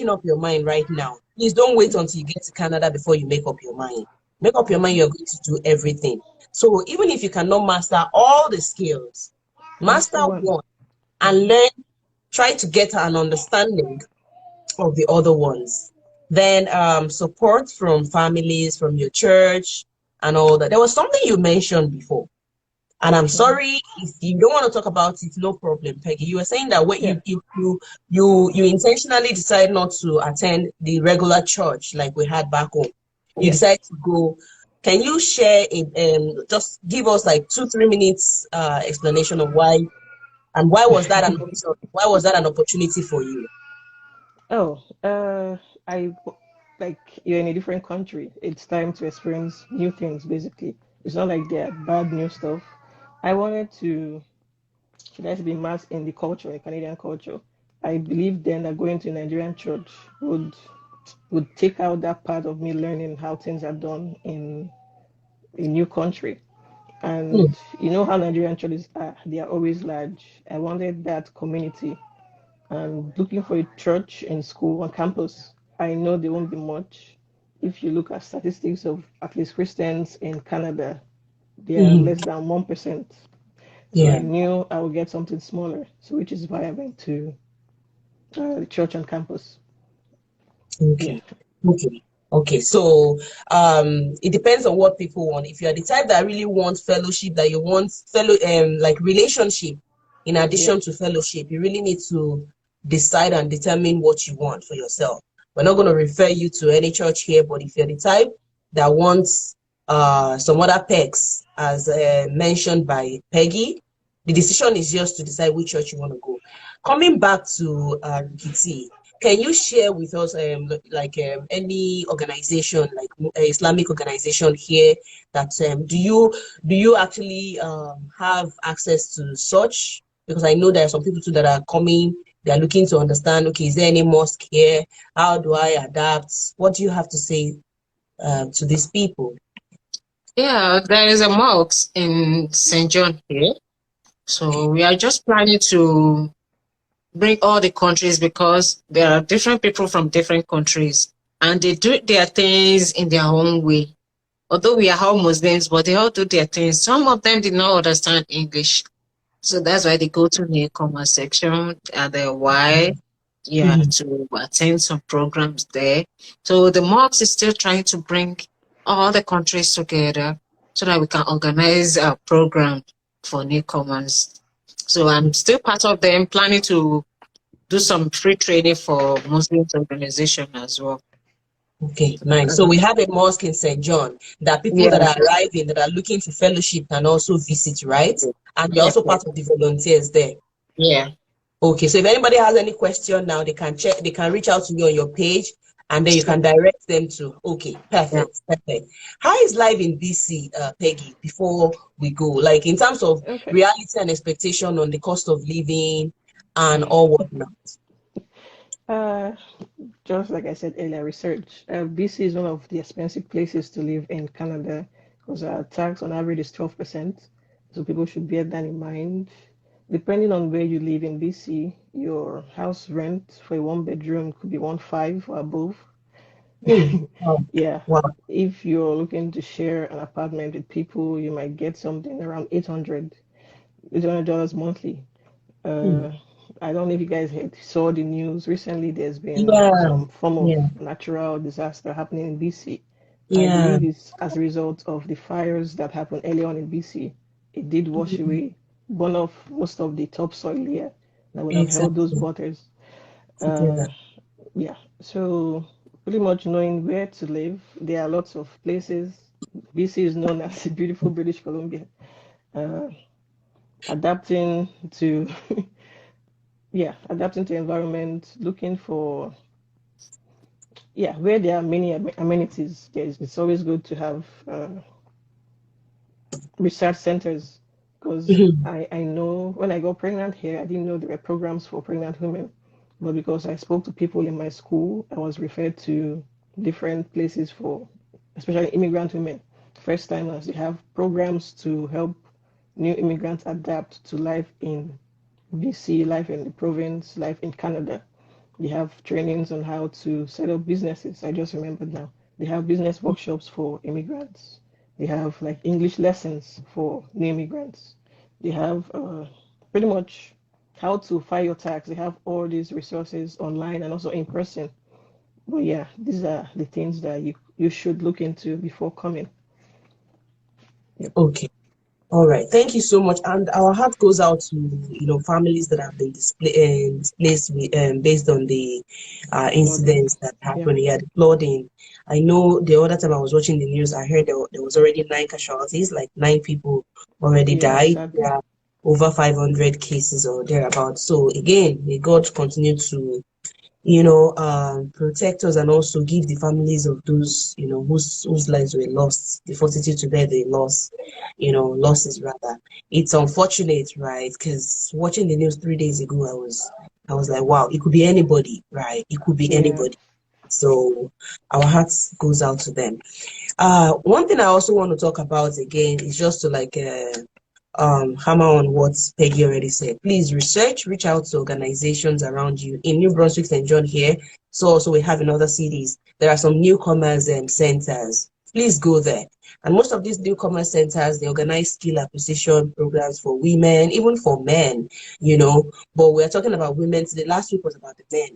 up your mind right now. Please don't wait until you get to Canada before you make up your mind. Make up your mind Mm-hmm. you're going to do everything. So even if you cannot master all the skills, master Master one. one and Mm-hmm. learn, try to get an understanding of the other ones. Then support from families, from your church, and all that. There was something you mentioned before, and I'm Mm-hmm. sorry if you don't want to talk about it. No problem, Peggy. You were saying that what Yeah. you intentionally decide not to attend the regular church like we had back home. You Yes. decided to go. Can you share just give us like 2-3 minutes explanation of why and why was that an option? Why was that an opportunity for you? Oh, I like you're in a different country. It's time to experience new things, basically. It's not like they're bad new stuff. I wanted to, should I say, be immersed in the culture, the Canadian culture. I believe then that going to a Nigerian church would take out that part of me learning how things are done in a new country. Hmm. And you know how Nigerian churches are, they are always large. I wanted that community and looking for a church in school on campus. I know there won't be much. If you look at statistics of at least Christians in Canada, they are Mhm. less than 1%. So I Yeah. knew I would get something smaller. So which is why I went to the church on campus. Yeah. Okay. Okay. Okay. So it depends on what people want. If you are the type that really wants fellowship, that you want fellow like relationship in Yeah. addition to fellowship, you really need to decide and determine what you want for yourself. We're not going to refer you to any church here, but if you're the type that wants some other perks, as mentioned by Peggy, the decision is yours to decide which church you want to go. Coming back to Kitty, can you share with us any organization like Islamic organization here that do you actually have access to such? Because I know there are some people too that are coming, they are looking to understand, okay, is there any mosque here? How do I adapt? What do you have to say to these people? Yeah, there is a mosque in St. John here. So we are just planning to bring all the countries because there are different people from different countries and they do their things in their own way. Although we are all Muslims, but they all do their things. Some of them did not understand English. So that's why they go to the comment section and the why, yeah, Mhm. to attend some programs there. So the mosque is still trying to bring all the countries together so that we can organize a program for newcomers. So I'm still part of them, planning to do some free training for Muslims organization as well. Okay, nice. So we have a mosque in St. John that people Yeah. that are arriving, that are looking for fellowship can also visit, right? And you're Yeah. also part of the volunteers there. Yeah. Okay, so if anybody has any question now, they can check, they can reach out to you on your page, and then you can direct them to. Okay, Yeah. perfect, perfect. How is life in BC, Peggy, before we go? Like in terms of Okay. reality and expectation on the cost of living and all whatnot. Uh, just like I said earlier, research. BC is one of the expensive places to live in Canada because our tax on average is 12%. So people should bear that in mind. Depending on where you live in BC, your house rent for a one bedroom could be 1.5 or above. Wow. Yeah. Wow. If you're looking to share an apartment with people, you might get something around $800 monthly. Hmm. Uh, I don't know if you guys saw the news recently. There's been Yeah, some form of yeah, natural disaster happening in BC. I yeah. believe it's as a result of the fires that happened early on in BC. It did wash away, burn off most of the topsoil here that would have held those Exactly. waters. Uh, Together. yeah, so pretty much knowing where to live, there are lots of places. BC is known as the beautiful British Columbia. Uh, adapting to yeah, adapting to environment, looking for where there are many amenities. It's always good to have research centers because I know when I got pregnant here, I didn't know there were programs for pregnant women, but because I spoke to people in my school, I was referred to different places for, especially immigrant women, first timers. They have programs to help new immigrants adapt to life in BC, life in the province, life in Canada. They have trainings on how to set up businesses. I just remembered now. They have business workshops for immigrants. They have like English lessons for new immigrants. They have pretty much how to file your tax. They have all these resources online and also in person. But yeah, these are the things that you should look into before coming. Yep. Okay. All right. Thank you so much. And our heart goes out to, families that have been displaced based on the Flooding. incidents that Yeah. happened here, the flooding. I know the other time I was watching the news, I heard there was already 9 casualties, like 9 people already Yeah, died. sadly. There are over 500 cases or thereabouts. So again, may God continue to protect us and also give the families of those, whose lives were lost, the fortitude to bear the loss, losses rather. It's unfortunate, right? Because watching the news 3 days ago, I was like, wow, it could be anybody, right? It could be Yeah. anybody. So our hearts goes out to them. One thing I also want to talk about again is just to hammer on what Peggy already said. Please reach out to organizations around you in New Brunswick, St. John here. So also we have in other cities. There are some newcomers centers. Please go there. And most of these newcomer centers, they organize skill acquisition programs for women, even for men, But we're talking about women today. Last week was about the men.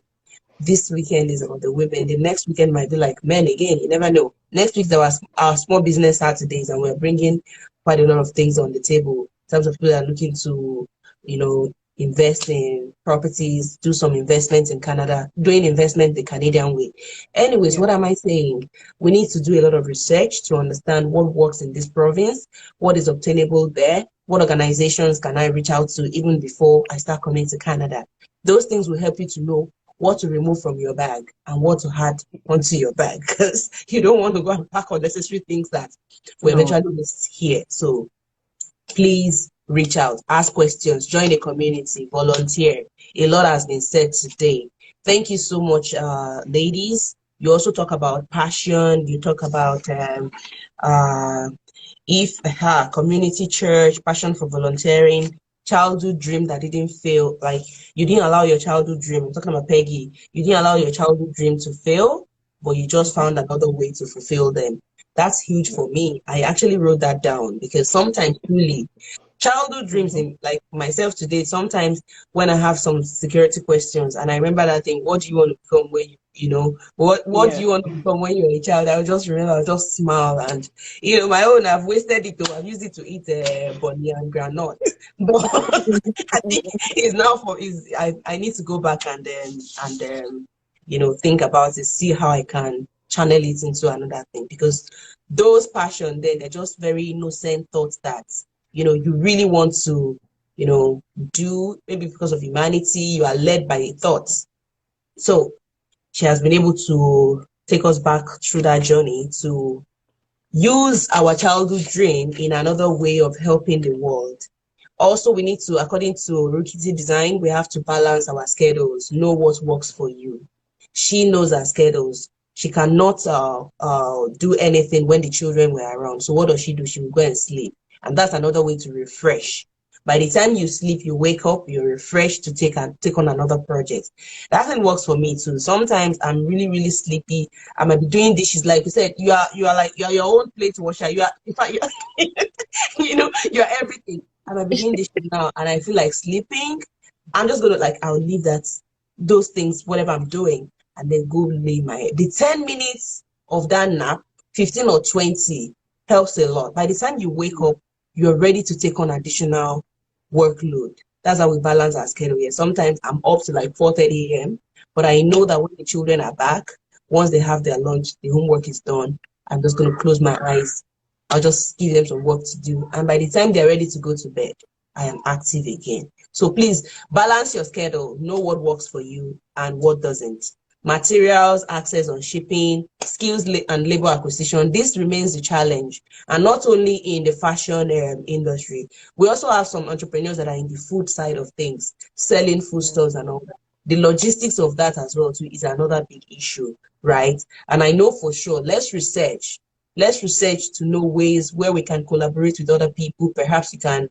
This weekend is about the women. The next weekend might be like men again. You never know. Next week there was our small business Saturdays, and we're bringing quite a lot of things on the table in terms of people that are looking to, invest in properties, do some investments in Canada, doing investment the Canadian way. Anyways, Yeah. what am I saying? We need to do a lot of research to understand what works in this province, what is obtainable there, what organizations can I reach out to even before I start coming to Canada. Those things will help you to know what to remove from your bag and what to add onto your bag, because you don't want to go and pack unnecessary things that will No. eventually miss here. So please reach out, ask questions, join the community, volunteer. A lot has been said today. Thank you so much, ladies. You also talk about passion. You talk about uh, if community church, passion for volunteering, childhood dream that didn't fail. Like you didn't allow your childhood dream. I'm talking about Peggy. You didn't allow your childhood dream to fail, but you just Mm-hmm. found another way to fulfill them. That's huge Yeah. for me. I actually wrote that down because sometimes really childhood dreams Mm-hmm. in like myself today, sometimes when I have some security questions and I remember that thing, what do you want to become when what do Yeah. you want to become when you're a child? I'll just remember, I'll just smile and my own, I've wasted it though. I've used it to eat bunny and granite. But I think it's now I need to go back and think about it, see how I can channel it into another thing, because those passion then, they're just very innocent thoughts that, you know, you really want to, you know, do, maybe because of humanity, you are led by thoughts. So she has been able to take us back through that journey to use our childhood dream in another way of helping the world. Also, we need to, according to Rukky design, we have to balance our schedules, know what works for you. She knows her schedules. She cannot do anything when the children were around. So what does she do? She will go and sleep. And that's another way to refresh. By the time you sleep, you wake up, you're refreshed to take on another project. That thing works for me too. Sometimes I'm really, really sleepy. I might be doing dishes. Like you said, you are your own plate washer. You are, in fact, you know, you're everything. I might be doing dishes now and I feel like sleeping. I'm just gonna, like, I'll leave those things, whatever I'm doing, and then go lay my head. The 10 minutes of that nap, 15 or 20, helps a lot. By the time you wake up, you're ready to take on additional workload. That's how we balance our schedule here. Sometimes I'm up to like 4:30 a.m., but I know that when the children are back, once they have their lunch, the homework is done, I'm just going to close my eyes. I'll just give them some work to do. And by the time they're ready to go to bed, I am active again. So please balance your schedule, know what works for you and what doesn't. Materials, access on shipping, skills and labor acquisition. This remains the challenge. And not only in the fashion industry, we also have some entrepreneurs that are in the food side of things, selling foodstuffs and all that. The logistics of that as well too is another big issue, right? And I know for sure, let's research to know ways where we can collaborate with other people. Perhaps you can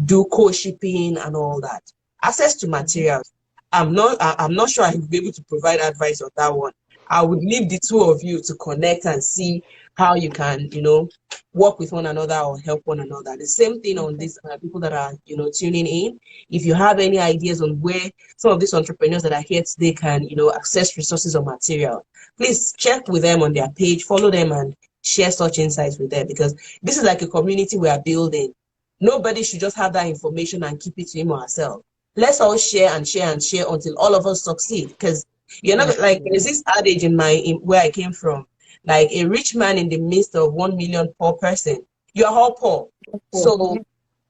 do co-shipping and all that. Access to materials. I'm not sure I will be able to provide advice on that one. I would leave the two of you to connect and see how you can, you know, work with one another or help one another. The same thing on these people that are, you know, tuning in. If you have any ideas on where some of these entrepreneurs that are here today can, you know, access resources or material, please check with them on their page, follow them and share such insights with them, because this is like a community we are building. Nobody should just have that information and keep it to him or herself. Let's all share and share and share until all of us succeed. Because you're not like, there's this adage in where I came from, like a rich man in the midst of 1 million poor person. You are all poor. So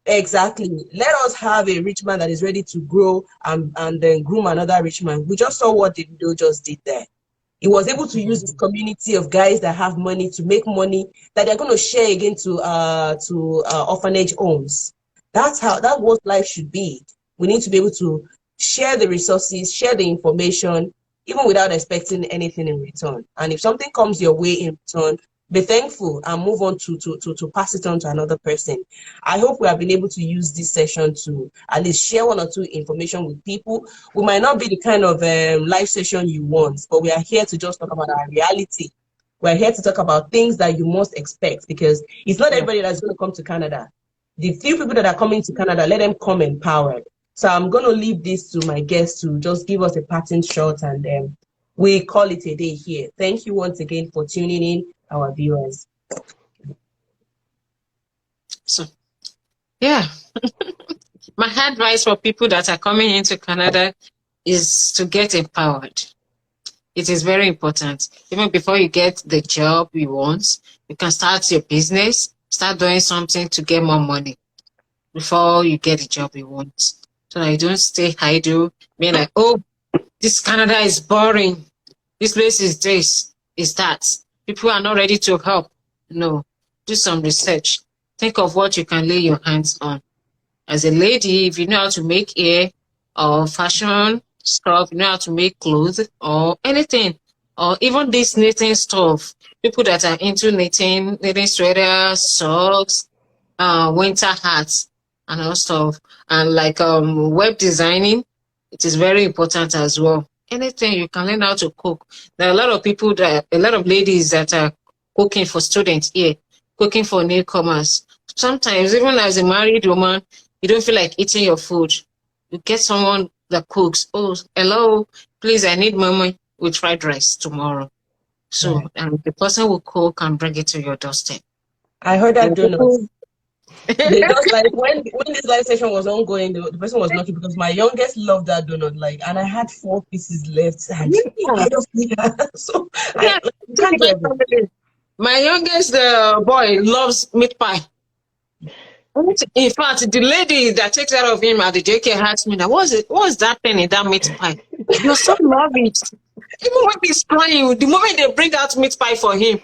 exactly, let us have a rich man that is ready to grow and then groom another rich man. We just saw what Davido just did there. He was able to use this community of guys that have money to make money that they're going to share again to orphanage homes. That's what life should be. We need to be able to share the resources, share the information, even without expecting anything in return. And if something comes your way in return, be thankful and move on to pass it on to another person. I hope we have been able to use this session to at least share one or two information with people. We might not be the kind of live session you want, but we are here to just talk about our reality. We're here to talk about things that you must expect, because it's not everybody that's going to come to Canada. The few people that are coming to Canada, let them come empowered. So I'm going to leave this to my guests to just give us a parting shot, and we call it a day here. Thank you once again for tuning in, our viewers. So, yeah, my advice for people that are coming into Canada is to get empowered. It is very important. Even before you get the job you want, you can start your business, start doing something to get more money before you get the job you want. So that you don't stay idle, being like, oh, this Canada is boring. This place is this, is that. People are not ready to help. No, do some research. Think of what you can lay your hands on. As a lady, if you know how to make hair or fashion stuff, you know how to make clothes or anything, or even this knitting stuff. People that are into knitting sweaters, socks, winter hats, and all stuff, and like web designing, it is very important as well. Anything you can learn how to cook. There are a lot of ladies that are cooking for students here, cooking for newcomers. Sometimes, even as a married woman, you don't feel like eating your food. You get someone that cooks. Oh, hello, please, I need moinmoin with fried rice tomorrow. So, Right. the person will cook and bring it to your doorstep. I heard that donuts. They just like when this live session was ongoing, the person was lucky because my youngest loved that donut, like, and I had 4 pieces left, and Yeah. I just so I Yeah. like, you See, can't do my everything. family. My youngest boy loves meat pie. In fact, the lady that takes care of him at the daycare asked me, what's that thing in that meat pie? Your son loves it. Even when he's crying, the moment they bring out meat pie for him,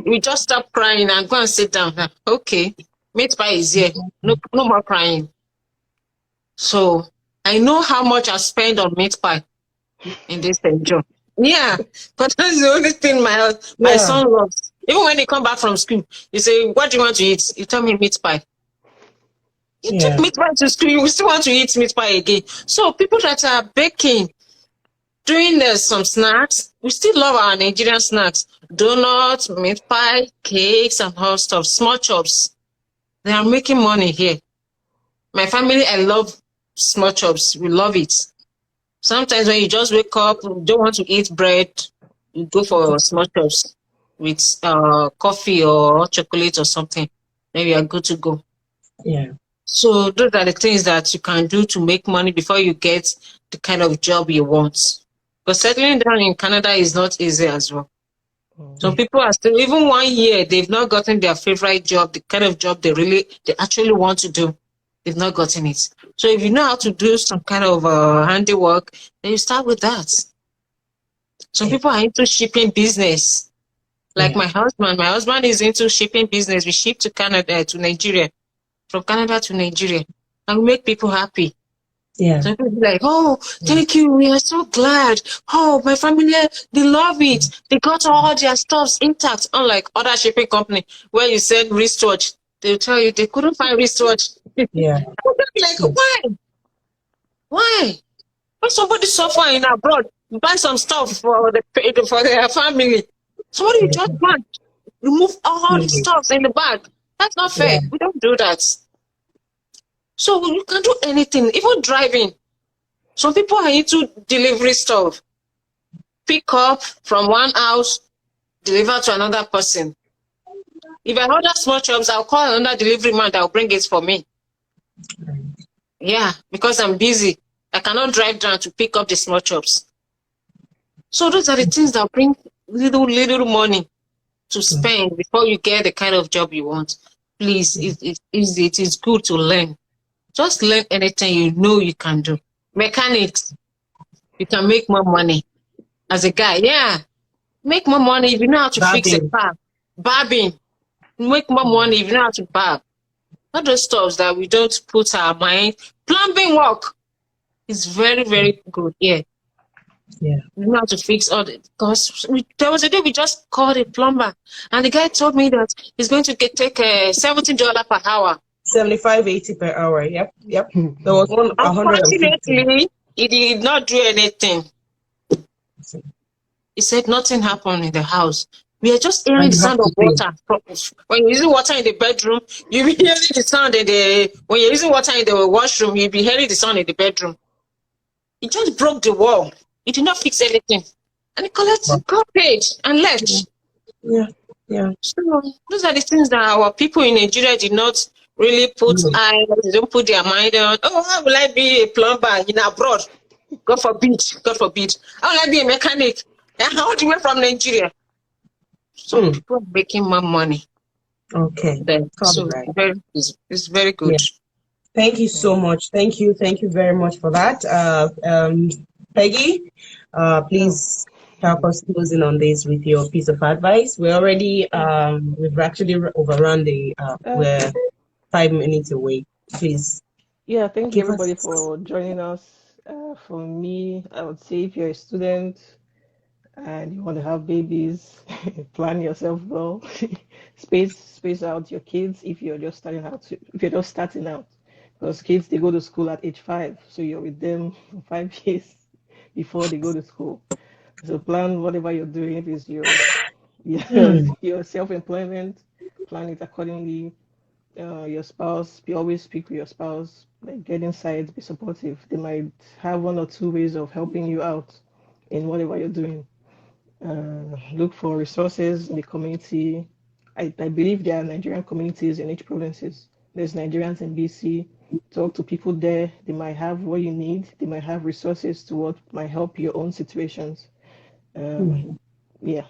we just stop crying and go and sit down. Okay, meat pie is here. No, no more crying. So I know how much I spend on meat pie in this job. Yeah, but that's the only thing my Yeah, son loves. Even when they come back from school, you say, "What do you want to eat?" You tell me meat pie. You took yeah, meat pie to school, you still want to eat meat pie again. So people that are baking, doing some snacks, we still love our Nigerian snacks. Donuts, meat pie, cakes, and all stuff. Small chops. They are making money here. My family, I love small chops. We love it. Sometimes when you just wake up, you don't want to eat bread, you go for small chops with coffee or chocolate or something. Then you are good to go. yeah, So those are the things that you can do to make money before you get the kind of job you want. Because settling down in Canada is not easy as well. Some yeah, people are still, even 1 year, they've not gotten their favorite job, the kind of job they actually want to do. They've not gotten it. So if you know how to do some kind of handiwork, then you start with that. Some yeah, people are into shipping business. Like yeah, my husband. My husband is into shipping business. We ship to Canada, to Nigeria, from Canada to Nigeria, and we make people happy. yeah, So people be like, oh, yeah, thank you. We are so glad. Oh, my family, they love it. They got all their stuffs intact. Unlike other shipping company where you send wristwatch, they'll tell you they couldn't find wristwatch. yeah, Like, yeah, why? Why? When somebody suffer in abroad, buy some stuff for their family. Somebody you just want remove all the stuff in the bag. That's not fair. yeah, We don't do that. So you can do anything, even driving. Some people are into delivery stuff. Pick up from one house, deliver to another person. If I order small chops, I'll call another delivery man that will bring it for me. Yeah, because I'm busy. I cannot drive down to pick up the small chops. So those are the things that bring little money to spend before you get the kind of job you want. Please, it is good to learn. Just learn anything you know you can do. Mechanics, you can make more money. As a guy, yeah, make more money if you know how to fix a Barbing. car. Barbing, make more money if you know how to barb. Not those stuff that we don't put our mind. Plumbing work is very, very good. Yeah, Yeah, we know how to fix all the. Because there was a day we just called a plumber, and the guy told me that he's going to take $70 per hour. 75, 80 per hour. Yep, yep. There was one 150. Unfortunately, he did not do anything. He said nothing happened in the house. We are just hearing And the you have sound of to pay. water. When you're using water in the bedroom, you'll be hearing the sound in the. When you're using water in the washroom, you'll be hearing the sound in the bedroom. He just broke the wall. He did not fix anything. And he got paid and left. Yeah, yeah. So those are the things that our people in Nigeria did not really put Mm. eyes, they don't put their mind on. Oh, how will I be a plumber in abroad? God forbid, God forbid. How will I be a mechanic? How do you went from Nigeria? So Mm. people are making more money Okay. then. All So right. it's very Yeah. good. Thank you so much. Thank you. Thank you very much for that. Peggy, Oh, please help us closing on this with your piece of advice. We've actually overrun we're okay. 5 minutes away. Please Yeah, thank you give everybody us. for joining us. For me, I would say if you're a student and you want to have babies, plan yourself well. Space out your kids if you're just starting out. Because kids they go to school at age 5, so you're with them for 5 years before they go to school. So plan whatever you're doing. If it's Mm. your self-employment, plan it accordingly. Your spouse, be always speak with your spouse, like get inside, be supportive. They might have one or two ways of helping you out in whatever you're doing. Look for resources in the community. I believe there are Nigerian communities in each provinces There's Nigerians in BC. Talk to people there. They might have what you need. They might have resources to what might help your own situations. Yeah,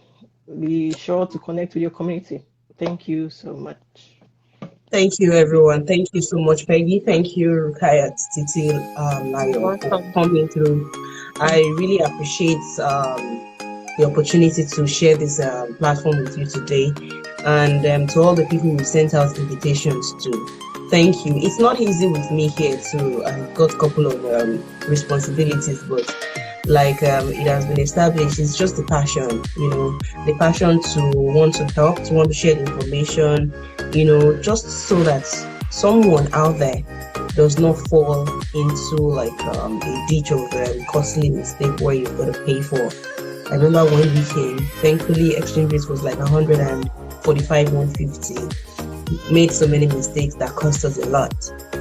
be sure to connect with your community. Thank you so much. Thank you, everyone. Thank you so much, Peggy. Thank you, Rukayat, Titi, You're Lion, for welcome. coming through. I really appreciate the opportunity to share this platform with you today, and to all the people who sent out invitations to. Thank you. It's not easy with me here to. I've got a couple of responsibilities, but like it has been established, it's just the passion, the passion to want to help, to want to share the information, just so that someone out there does not fall into like a ditch of costly mistake where you've got to pay for. I remember when we came, thankfully exchange rate was like 145, 150. Made so many mistakes that cost us a lot.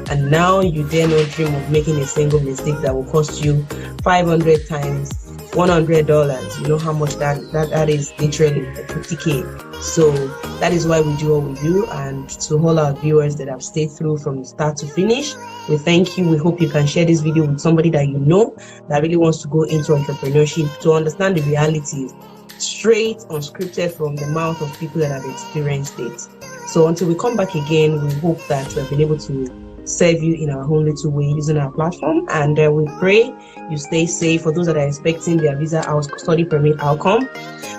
And now you dare not dream of making a single mistake that will cost you 500 times $100. You know how much that is, literally 50K. So that is why we do what we do. And to all our viewers that have stayed through from start to finish, we thank you. We hope you can share this video with somebody that you know that really wants to go into entrepreneurship, to understand the realities straight, unscripted from the mouth of people that have experienced it. So until we come back again, we hope that we have been able to serve you in our own little way using our platform. And we pray you stay safe. For those that are expecting their visa study permit outcome,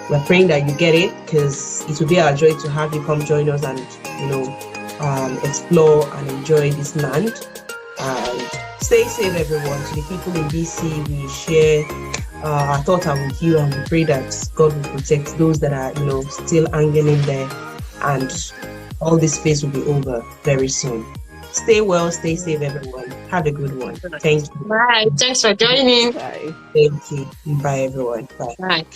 we're praying that you get it, because it will be our joy to have you come join us and explore and enjoy this land. And stay safe, everyone. To the people in BC, we share our thoughts are with you, and we pray that God will protect those that are still hanging in there, and all this phase will be over very soon. Stay well, stay safe, everyone. Have a good one. Thank you. Bye. Thanks for joining. Bye. Thank you. Bye, everyone. Bye. Bye.